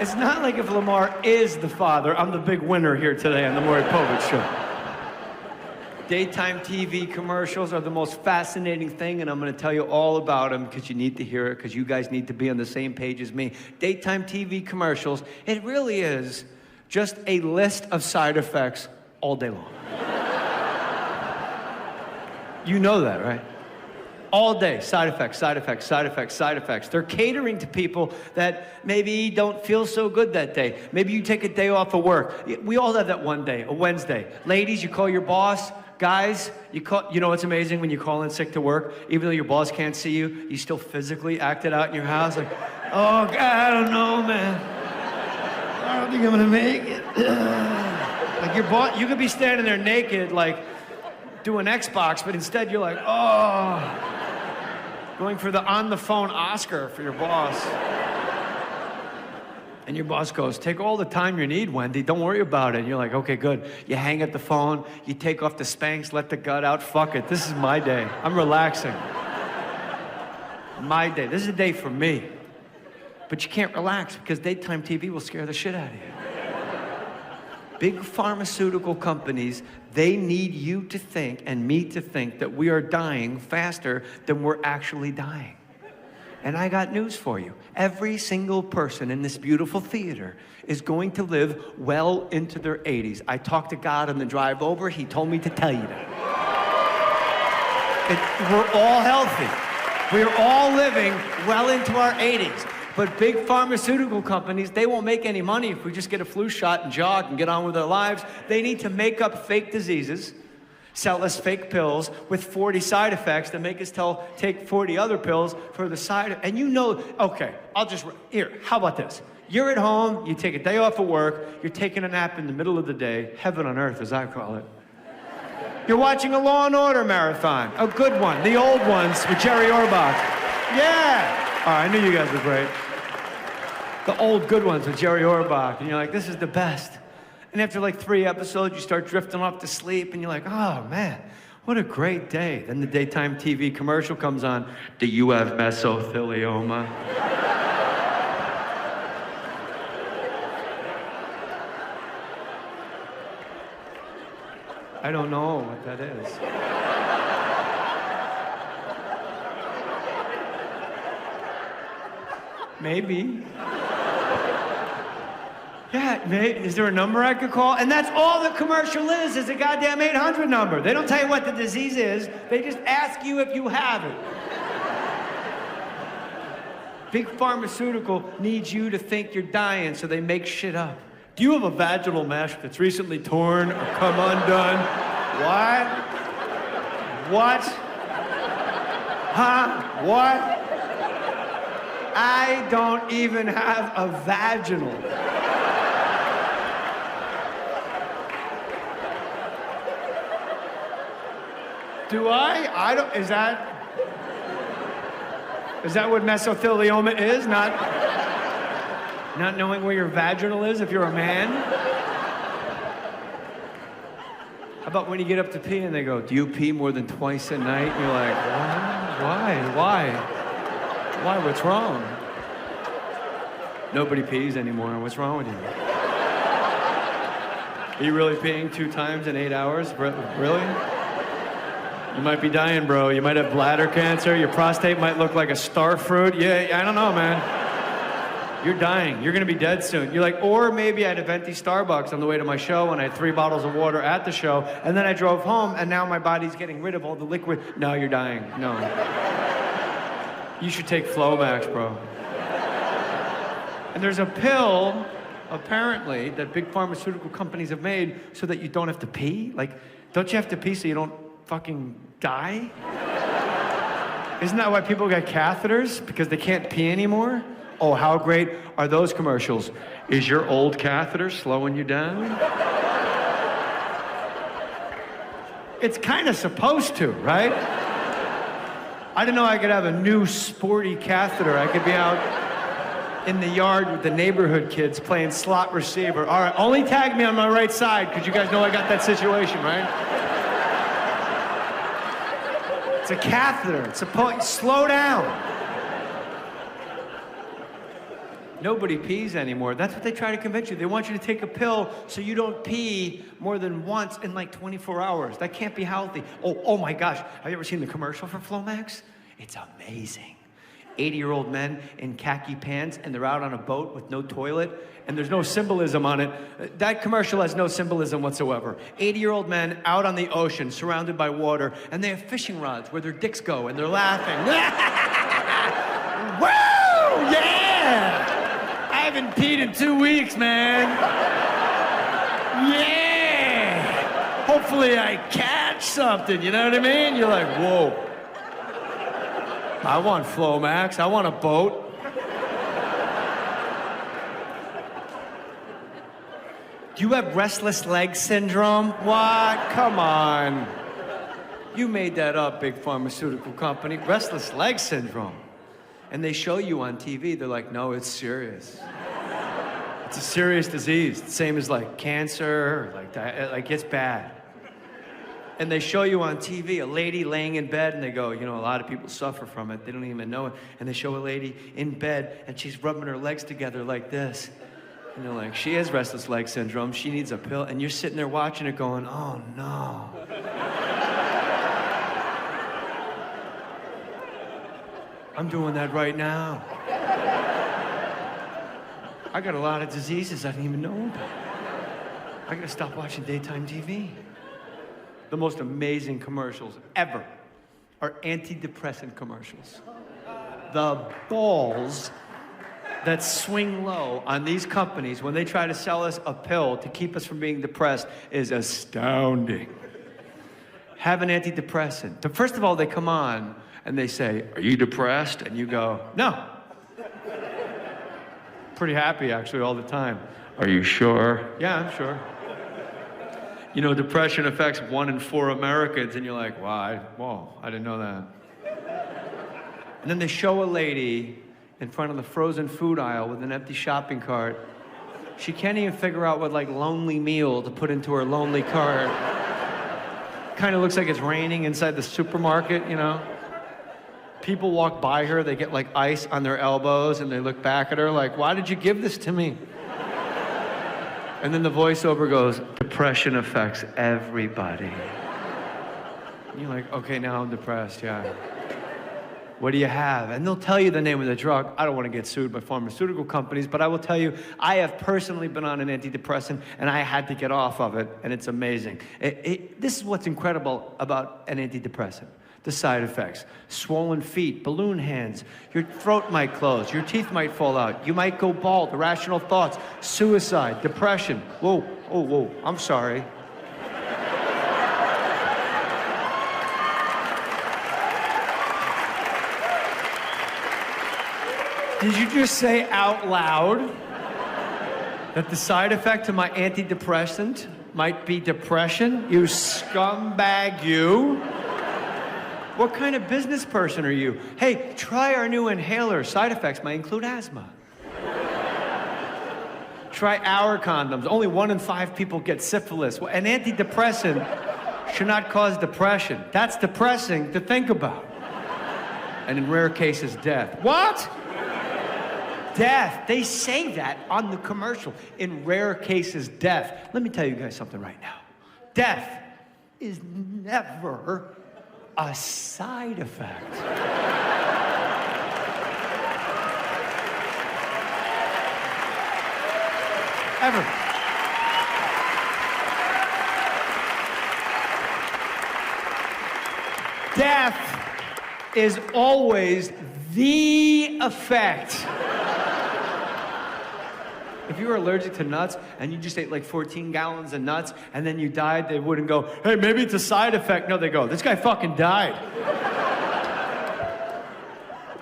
It's not like if Lamar is the father, I'm the big winner here today on the Maury Povich Show. Daytime TV commercials are the most fascinating thing, and I'm gonna tell you all about them because you need to hear it, because you guys need to be on the same page as me. Daytime TV commercials, it really is just a list of side effects all day long. You know that, right? All day, side effects, side effects, side effects, side effects. They're catering to people that maybe don't feel so good that day. Maybe you take a day off of work. We all have that one day, a Wednesday. Ladies, you call your boss. Guys, you know what's amazing when you call in sick to work? Even though your boss can't see you, you still physically act it out in your house. Like, oh, God, I don't know, man. I don't think I'm gonna make it. Like your boss, you could be standing there naked, like, doing Xbox, but instead you're like, oh, going for the on-the-phone Oscar for your boss. And your boss goes, take all the time you need, Wendy, don't worry about it. And you're like, okay, good. You hang up the phone, you take off the Spanx, let the gut out, fuck it, this is my day. I'm relaxing. My day, this is a day for me. But you can't relax because daytime TV will scare the shit out of you. Big pharmaceutical companies, they need you to think and me to think that we are dying faster than we're actually dying. And I got news for you. Every single person in this beautiful theater is going to live well into their 80s. I talked to God on the drive over. He told me to tell you that. We're all healthy. We're all living well into our 80s. But big pharmaceutical companies, they won't make any money if we just get a flu shot and jog and get on with our lives. They need to make up fake diseases, sell us fake pills with 40 side effects that make us take 40 other pills for the side. And you know, okay, here, how about this? You're at home, you take a day off of work, you're taking a nap in the middle of the day, heaven on earth as I call it. You're watching a Law and Order marathon, a good one, the old ones with Jerry Orbach. Yeah. All right, I knew you guys were great. The old good ones with Jerry Orbach, and you're like, this is the best. And after like 3 episodes, you start drifting off to sleep, and you're like, oh man, what a great day. Then the daytime TV commercial comes on. Do you have mesothelioma? I don't know what that is. Maybe. Yeah, is there a number I could call? And that's all the commercial is a goddamn 800 number. They don't tell you what the disease is. They just ask you if you have it. Big pharmaceutical needs you to think you're dying, so they make shit up. Do you have a vaginal mesh that's recently torn or come undone? What? What? Huh? What? I don't even have a vaginal. Do I? I don't, is that what mesothelioma is? Not knowing where your vaginal is if you're a man? How about when you get up to pee and they go, do you pee more than twice a night? And you're like, why? Why? What's wrong? Nobody pees anymore. What's wrong with you? Are you really peeing 2 times in 8 hours? Really? You might be dying, bro. You might have bladder cancer. Your prostate might look like a star fruit. Yeah, I don't know, man. You're dying. You're gonna be dead soon. You're like, or maybe I had a venti Starbucks on the way to my show and I had 3 bottles of water at the show, and then I drove home and now my body's getting rid of all the liquid. No, you're dying. No. You should take Flomax, bro. And there's a pill, apparently, that big pharmaceutical companies have made so that you don't have to pee. Like, don't you have to pee so you don't fucking die? Isn't that why people get catheters? Because they can't pee anymore? Oh, how great are those commercials? Is your old catheter slowing you down? It's kind of supposed to, right? I didn't know I could have a new sporty catheter. I could be out in the yard with the neighborhood kids playing slot receiver. All right, only tag me on my right side, because you guys know I got that situation, right? It's a catheter. It's supposed, slow down. Nobody pees anymore. That's what they try to convince you. They want you to take a pill so you don't pee more than once in like 24 hours. That can't be healthy. Oh my gosh. Have you ever seen the commercial for Flomax? It's amazing. 80-year-old men in khaki pants, and they're out on a boat with no toilet, and there's no symbolism on it. That commercial has no symbolism whatsoever. 80-year-old men out on the ocean, surrounded by water, and they have fishing rods where their dicks go, and they're laughing. Woo! Yeah! I haven't peed in 2 weeks, man. Yeah! Hopefully I catch something, you know what I mean? You're like, whoa. I want Flomax. I want a boat. Do you have restless leg syndrome? What? Come on. You made that up, big pharmaceutical company. Restless leg syndrome. And they show you on TV, they're like, no, it's serious. It's a serious disease. Same as like cancer, or like it's bad. And they show you on TV a lady laying in bed, and they go, you know, a lot of people suffer from it. They don't even know it. And they show a lady in bed, and she's rubbing her legs together like this. And they're like, she has restless leg syndrome. She needs a pill. And you're sitting there watching it going, oh, no. I'm doing that right now. I got a lot of diseases I didn't even know about. I gotta stop watching daytime TV. The most amazing commercials ever are antidepressant commercials. The balls that swing low on these companies when they try to sell us a pill to keep us from being depressed is astounding. Have an antidepressant. But first of all, they come on and they say, are you depressed? And you go, no. Pretty happy, actually, all the time. Are you sure? Yeah, I'm sure. You know, depression affects 1 in 4 Americans, and you're like, wow, I didn't know that. And then they show a lady in front of the frozen food aisle with an empty shopping cart. She can't even figure out what, like, lonely meal to put into her lonely cart. Kind of looks like it's raining inside the supermarket, you know? People walk by her, they get like ice on their elbows, and they look back at her like, why did you give this to me? And then the voiceover goes, depression affects everybody. And you're like, okay, now I'm depressed, yeah. What do you have? And they'll tell you the name of the drug. I don't want to get sued by pharmaceutical companies, but I will tell you, I have personally been on an antidepressant, and I had to get off of it, and it's amazing. This is what's incredible about an antidepressant. The side effects: swollen feet, balloon hands, your throat might close, your teeth might fall out, you might go bald, irrational thoughts, suicide, depression. Whoa, I'm sorry. Did you just say out loud that the side effect of my antidepressant might be depression? You scumbag, you. What kind of business person are you? Hey, try our new inhaler. Side effects might include asthma. Try our condoms. Only 1 in 5 people get syphilis. Well, an antidepressant should not cause depression. That's depressing to think about. And in rare cases, death. What? Death. They say that on the commercial. In rare cases, death. Let me tell you guys something right now. Death is never a side effect. Ever. Death is always the effect. If you were allergic to nuts and you just ate like 14 gallons of nuts and then you died, they wouldn't go, hey, maybe it's a side effect. No, they go, this guy fucking died.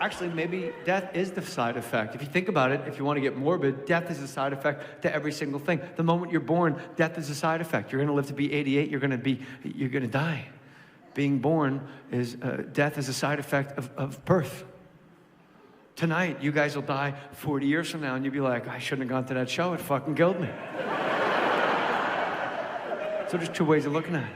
Actually, maybe death is the side effect. If you think about it, if you want to get morbid, death is a side effect to every single thing. The moment you're born, death is a side effect. You're going to live to be 88, you're going to die. Being born is, death is a side effect of birth. Tonight, you guys will die 40 years from now, and you'll be like, I shouldn't have gone to that show. It fucking killed me. So there's two ways of looking at it.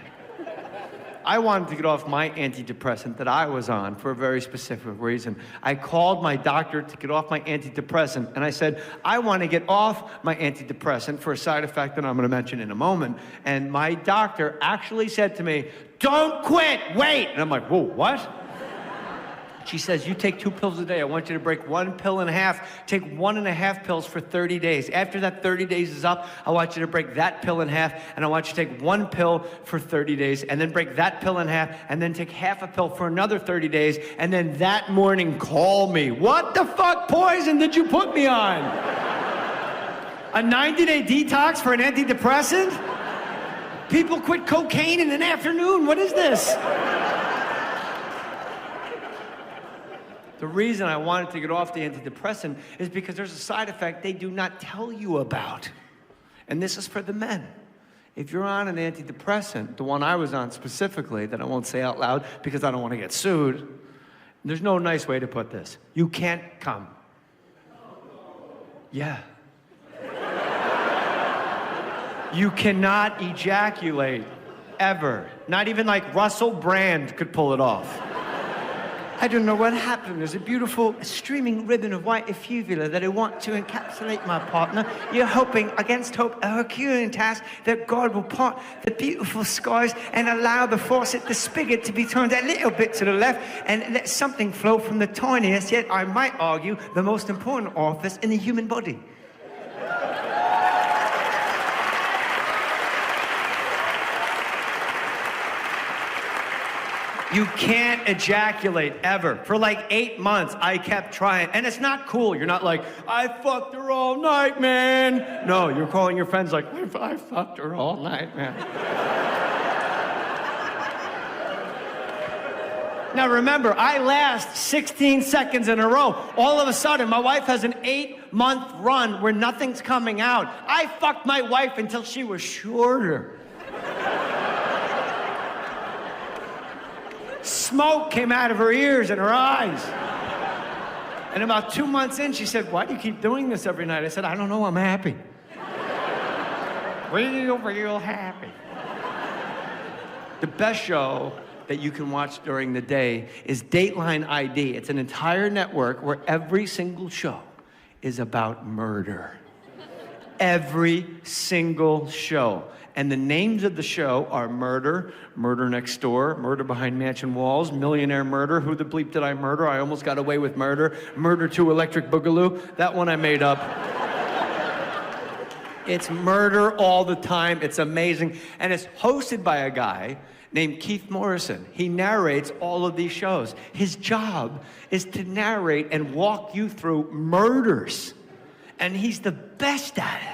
I wanted to get off my antidepressant that I was on for a very specific reason. I called my doctor to get off my antidepressant, and I said, I want to get off my antidepressant for a side effect that I'm going to mention in a moment. And my doctor actually said to me, don't quit, wait. And I'm like, whoa, what? She says, you take 2 pills a day. I want you to break 1 pill in half. Take 1.5 pills for 30 days. After that 30 days is up, I want you to break that pill in half, and I want you to take 1 pill for 30 days, and then break that pill in half, and then take half a pill for another 30 days, and then that morning call me. What the fuck poison did you put me on? A 90-day detox for an antidepressant? People quit cocaine in an afternoon. What is this? The reason I wanted to get off the antidepressant is because there's a side effect they do not tell you about. And this is for the men. If you're on an antidepressant, the one I was on specifically, that I won't say out loud because I don't want to get sued, there's no nice way to put this. You can't come. Yeah. You cannot ejaculate, ever. Not even like Russell Brand could pull it off. I don't know what happened. There's a beautiful streaming ribbon of white effluvia that I want to encapsulate my partner. You're hoping, against hope, a Herculean task, that God will part the beautiful skies and allow the faucet, the spigot, to be turned a little bit to the left and let something flow from the tiniest, yet I might argue, the most important orifice in the human body. You can't ejaculate, ever. For like 8 months, I kept trying. And it's not cool. You're not like, I fucked her all night, man. No, you're calling your friends like, I fucked her all night, man. Now remember, I last 16 seconds in a row. All of a sudden, my wife has an 8-month run where nothing's coming out. I fucked my wife until she was shorter. Smoke came out of her ears and her eyes. And about 2 months in, she said, why do you keep doing this every night? I said, I don't know, I'm happy. Real happy. The best show that you can watch during the day is Dateline ID. It's an entire network where every single show is about murder. Every single show. And the names of the show are Murder, Murder Next Door, Murder Behind Mansion Walls, Millionaire Murder, Who the Bleep Did I Murder? I Almost Got Away with Murder, Murder 2 Electric Boogaloo. That one I made up. It's murder all the time. It's amazing. And it's hosted by a guy named Keith Morrison. He narrates all of these shows. His job is to narrate and walk you through murders. And he's the best at it.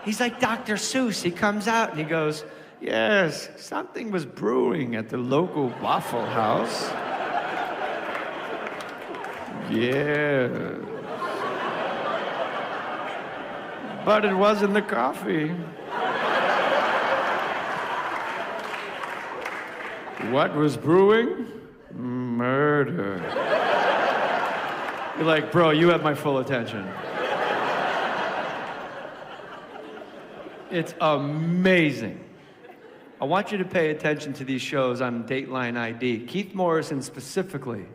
He's like Dr. Seuss. He comes out and he goes, yes, something was brewing at the local Waffle House. Yeah. But it wasn't the coffee. What was brewing? Murder. You're like, bro, you have my full attention. It's amazing. I want you to pay attention to these shows on Dateline ID. Keith Morrison specifically,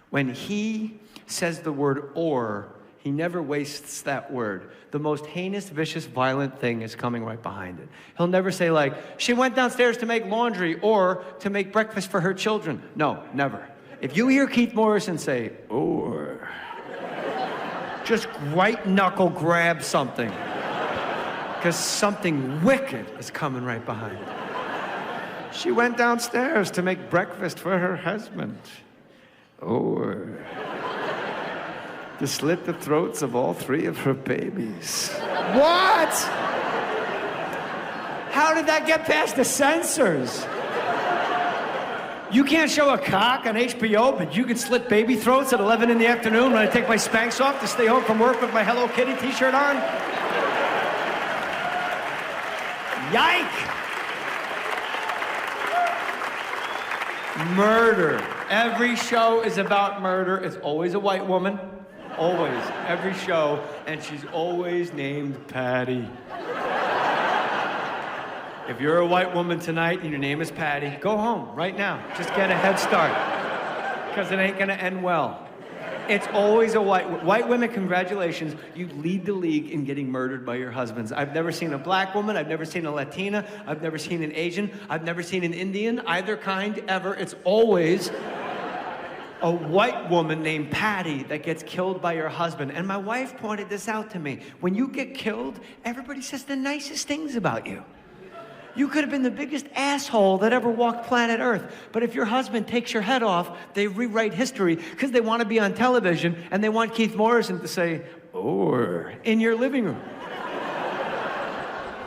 when he says the word or, he never wastes that word. The most heinous, vicious, violent thing is coming right behind it. He'll never say like, she went downstairs to make laundry or to make breakfast for her children. No, never. If you hear Keith Morrison say, or, Just white knuckle grab something. Because something wicked is coming right behind. She went downstairs to make breakfast for her husband. Or to slit the throats of all 3 of her babies. What? How did that get past the censors? You can't show a cock on HBO, but you can slit baby throats at 11 in the afternoon when I take my Spanx off to stay home from work with my Hello Kitty t-shirt on? Yike! Murder. Every show is about murder. It's always a white woman. Always. Every show. And she's always named Patty. If you're a white woman tonight and your name is Patty, go home right now. Just get a head start. Because it ain't gonna end well. It's always a white women, congratulations. You lead the league in getting murdered by your husbands. I've never seen a black woman, I've never seen a Latina, I've never seen an Asian, I've never seen an Indian, either kind, ever. It's always a white woman named Patty that gets killed by your husband. And my wife pointed this out to me. When you get killed, everybody says the nicest things about you. You could have been the biggest asshole that ever walked planet Earth. But if your husband takes your head off, they rewrite history because they want to be on television and they want Keith Morrison to say, "Or," in your living room.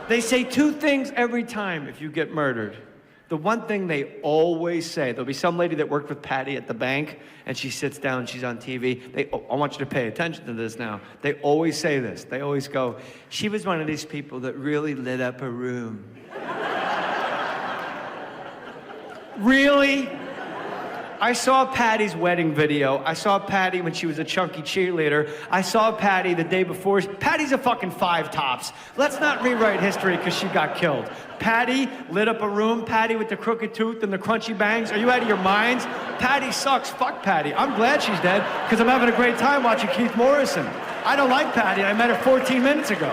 They say 2 things every time if you get murdered. The one thing they always say, there'll be some lady that worked with Patty at the bank and she sits down, she's on TV. I want you to pay attention to this now. They always say this. They always go, "She was one of these people that really lit up a room." Really? I saw Patty's wedding video. I saw Patty when she was a chunky cheerleader. I saw Patty the day before. Patty's a fucking 5 tops. Let's not rewrite history because she got killed. Patty lit up a room. Patty with the crooked tooth and the crunchy bangs. Are you out of your minds? Patty sucks. Fuck Patty. I'm glad she's dead because I'm having a great time watching Keith Morrison. I don't like Patty. I met her 14 minutes ago.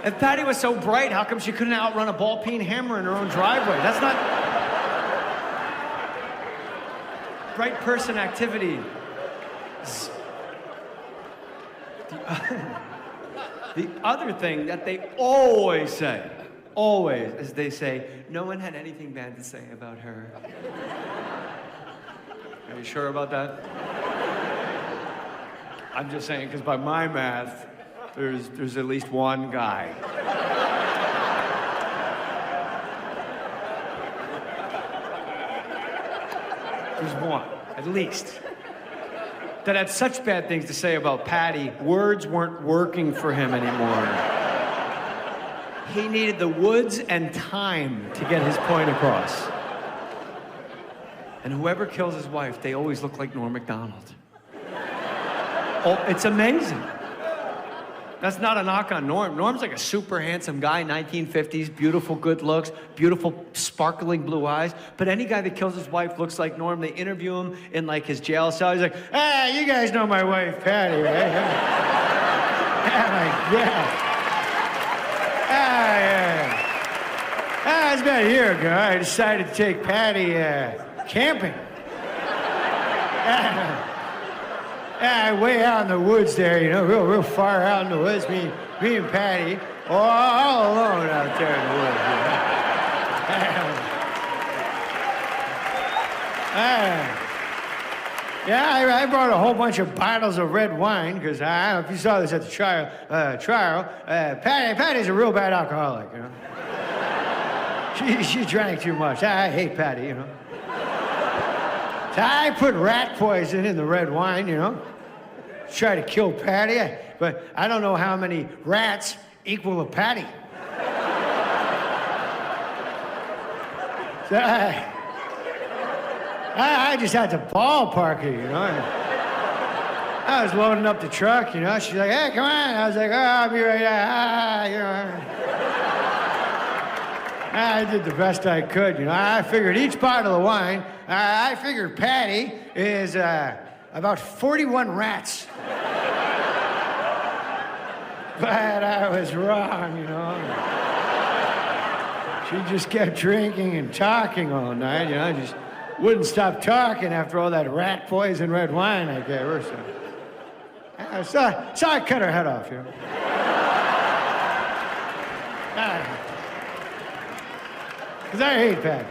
If Patty was so bright, how come she couldn't outrun a ball-peen hammer in her own driveway? That's not bright person activity. The other thing that they always say, is they say, "No one had anything bad to say about her." Are you sure about that? I'm just saying, because by my math, there's at least one guy. There's one, at least, that had such bad things to say about Patty, words weren't working for him anymore. He needed the woods and time to get his point across. And whoever kills his wife, they always look like Norm Macdonald. Oh, it's amazing. That's not a knock on Norm. Norm's like a super handsome guy, 1950s, beautiful good looks, beautiful sparkling blue eyes. But any guy that kills his wife looks like Norm. They interview him in like his jail cell. He's like, "Ah, you guys know my wife, Patty, right?" I'm like, "Yeah. It's about a year ago. I decided to take Patty camping. Way out in the woods there, you know, real far out in the woods. Me and Patty, all alone out there in the woods. You know? I brought a whole bunch of bottles of red wine because I don't know if you saw this at the trial. Patty's a real bad alcoholic, you know. She drank too much. I hate Patty, you know. So I put rat poison in the red wine, you know. Try to kill Patty, but I don't know how many rats equal a Patty. So I just had to ballpark her, you know. I was loading up the truck, you know. She's like, "Hey, come on." I was like, "Oh, I'll be right there." You know. I did the best I could, you know. I figured each bottle of wine, I figured Patty is about 41 rats. But I was wrong, you know. She just kept drinking and talking all night, you know. Wouldn't stop talking after all that rat poison red wine I gave her. So I cut her head off, you know. Because I hate Patty.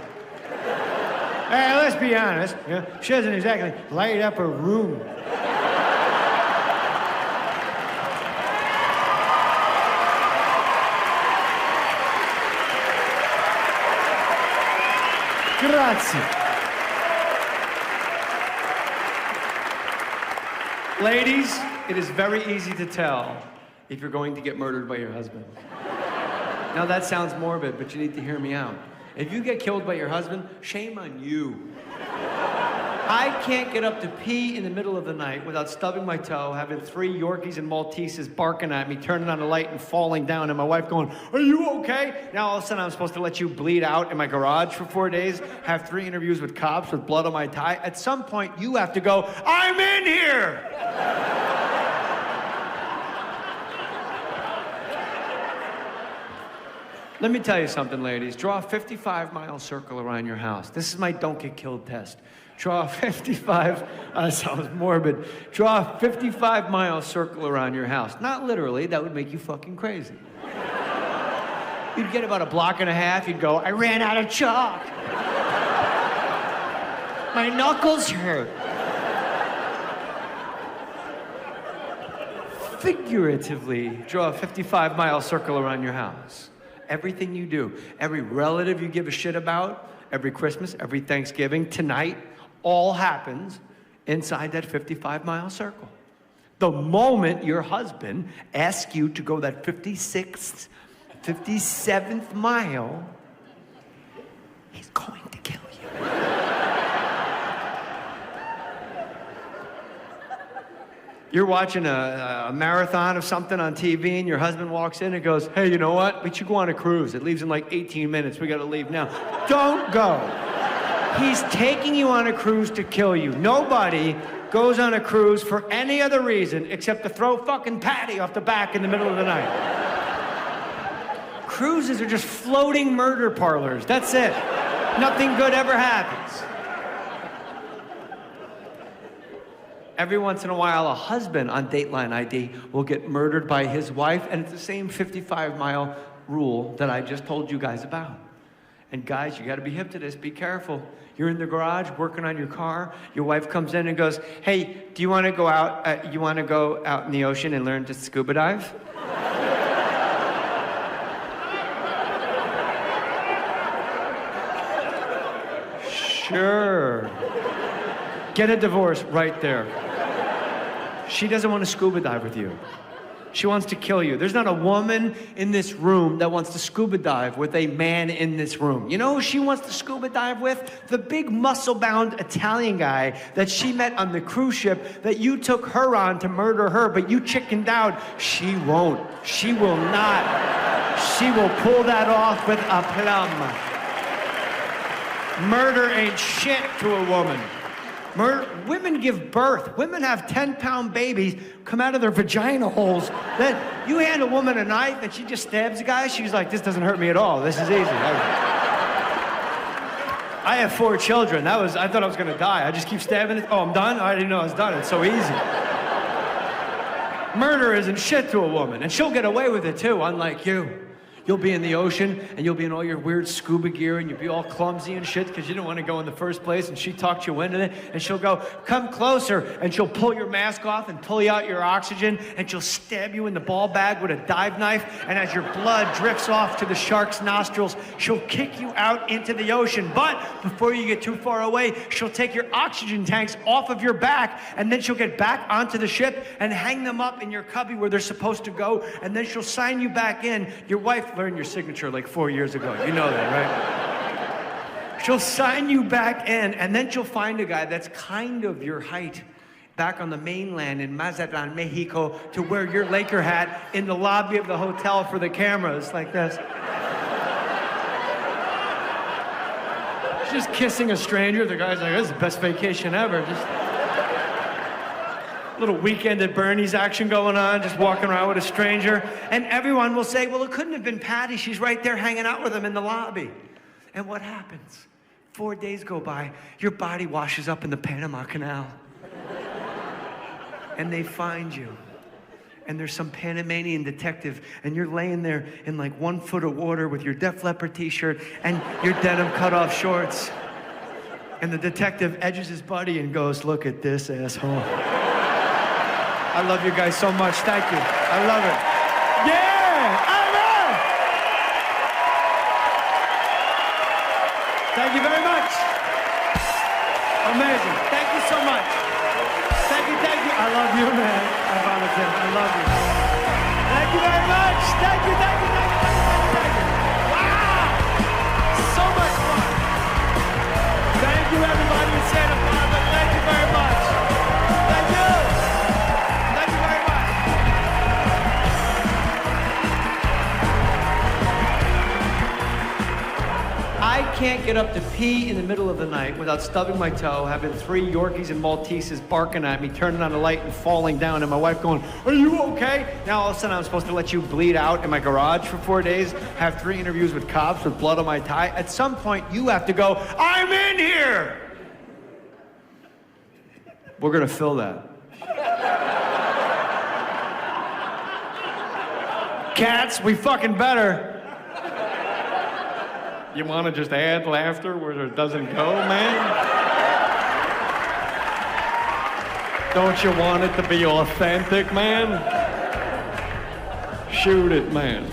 Hey, let's be honest, you know, she doesn't exactly light up her room. Grazie. Ladies, it is very easy to tell if you're going to get murdered by your husband. Now that sounds morbid, but you need to hear me out. If you get killed by your husband, shame on you. I can't get up to pee in the middle of the night without stubbing my toe, having 3 Yorkies and Malteses barking at me, turning on the light and falling down, and my wife going, "Are you okay?" Now all of a sudden I'm supposed to let you bleed out in my garage for 4 days, have 3 interviews with cops with blood on my tie. At some point you have to go, "I'm in here!" Let me tell you something, ladies. Draw a 55-mile circle around your house. This is my don't get killed test. Draw a 55, sounds morbid. Draw a 55-mile circle around your house. Not literally, that would make you fucking crazy. You'd get about a block and a half, you'd go, "I ran out of chalk. My knuckles hurt." Figuratively, draw a 55-mile circle around your house. Everything you do, every relative you give a shit about, every Christmas, every Thanksgiving, tonight, all happens inside that 55-mile circle. The moment your husband asks you to go that 56th, 57th mile, he's going to kill you. You're watching a marathon of something on TV and your husband walks in and goes, "Hey, you know what? We should go on a cruise. It leaves in like 18 minutes. We gotta leave now." Don't go. He's taking you on a cruise to kill you. Nobody goes on a cruise for any other reason except to throw fucking Patty off the back in the middle of the night. Cruises are just floating murder parlors. That's it. Nothing good ever happens. Every once in a while, a husband on Dateline ID will get murdered by his wife, and it's the same 55-mile rule that I just told you guys about. And guys, you gotta be hip to this, be careful. You're in the garage working on your car, your wife comes in and goes, "Hey, do you wanna go out, in the ocean and learn to scuba dive?" Sure. Get a divorce right there. She doesn't want to scuba dive with you. She wants to kill you. There's not a woman in this room that wants to scuba dive with a man in this room. You know who she wants to scuba dive with? The big muscle-bound Italian guy that she met on the cruise ship that you took her on to murder her, but you chickened out. She won't. She will not. She will pull that off with aplomb. Murder ain't shit to a woman. Women give birth. Women have 10-pound babies come out of their vagina holes. Then you hand a woman a knife and she just stabs a guy. She's like, "This doesn't hurt me at all. This is easy." I have 4 children. I thought I was gonna die. I just keep stabbing it. Oh, I'm done? I didn't know I was done. It's so easy. Murder isn't shit to a woman, and she'll get away with it too, unlike you. You'll be in the ocean, and you'll be in all your weird scuba gear, and you'll be all clumsy and shit because you didn't want to go in the first place, and she talked you into it, and she'll go, "Come closer," and she'll pull your mask off and pull you out your oxygen, and she'll stab you in the ball bag with a dive knife, and as your blood drifts off to the shark's nostrils, she'll kick you out into the ocean. But before you get too far away, she'll take your oxygen tanks off of your back, and then she'll get back onto the ship and hang them up in your cubby where they're supposed to go, and then she'll sign you back in. Your wife learned your signature like 4 years ago. You know that, right? She'll sign you back in, and then she'll find a guy that's kind of your height back on the mainland in Mazatlan, Mexico, to wear your Laker hat in the lobby of the hotel for the cameras, like this. She's just kissing a stranger. The guy's like, "This is the best vacation ever." Just little weekend at Bernie's action going on, just walking around with a stranger. And everyone will say, "Well, it couldn't have been Patty. She's right there hanging out with him in the lobby." And what happens? 4 days go by, your body washes up in the Panama Canal. And they find you. And there's some Panamanian detective, and you're laying there in like 1 foot of water with your Def Leppard t-shirt and your denim cutoff shorts. And the detective edges his buddy and goes, "Look at this asshole." I love you guys so much. Thank you. I love it. Yeah! I love it! Thank you very much. Amazing. Thank you so much. Thank you. I love you, man. I love you. Thank you very much. Thank you. Wow! So much fun. Thank you, everybody in Santa Barbara. Thank you very much. Thank you. Thank you very much. I can't get up to pee in the middle of the night without stubbing my toe, having 3 Yorkies and Malteses barking at me, turning on the light and falling down, and my wife going, "Are you okay?" Now all of a sudden I'm supposed to let you bleed out in my garage for 4 days, have 3 interviews with cops with blood on my tie. At some point you have to go, "I'm in here!" We're gonna fill that. Cats, we fucking better. You want to just add laughter where it doesn't go, man? Don't you want it to be authentic, man? Shoot it, man.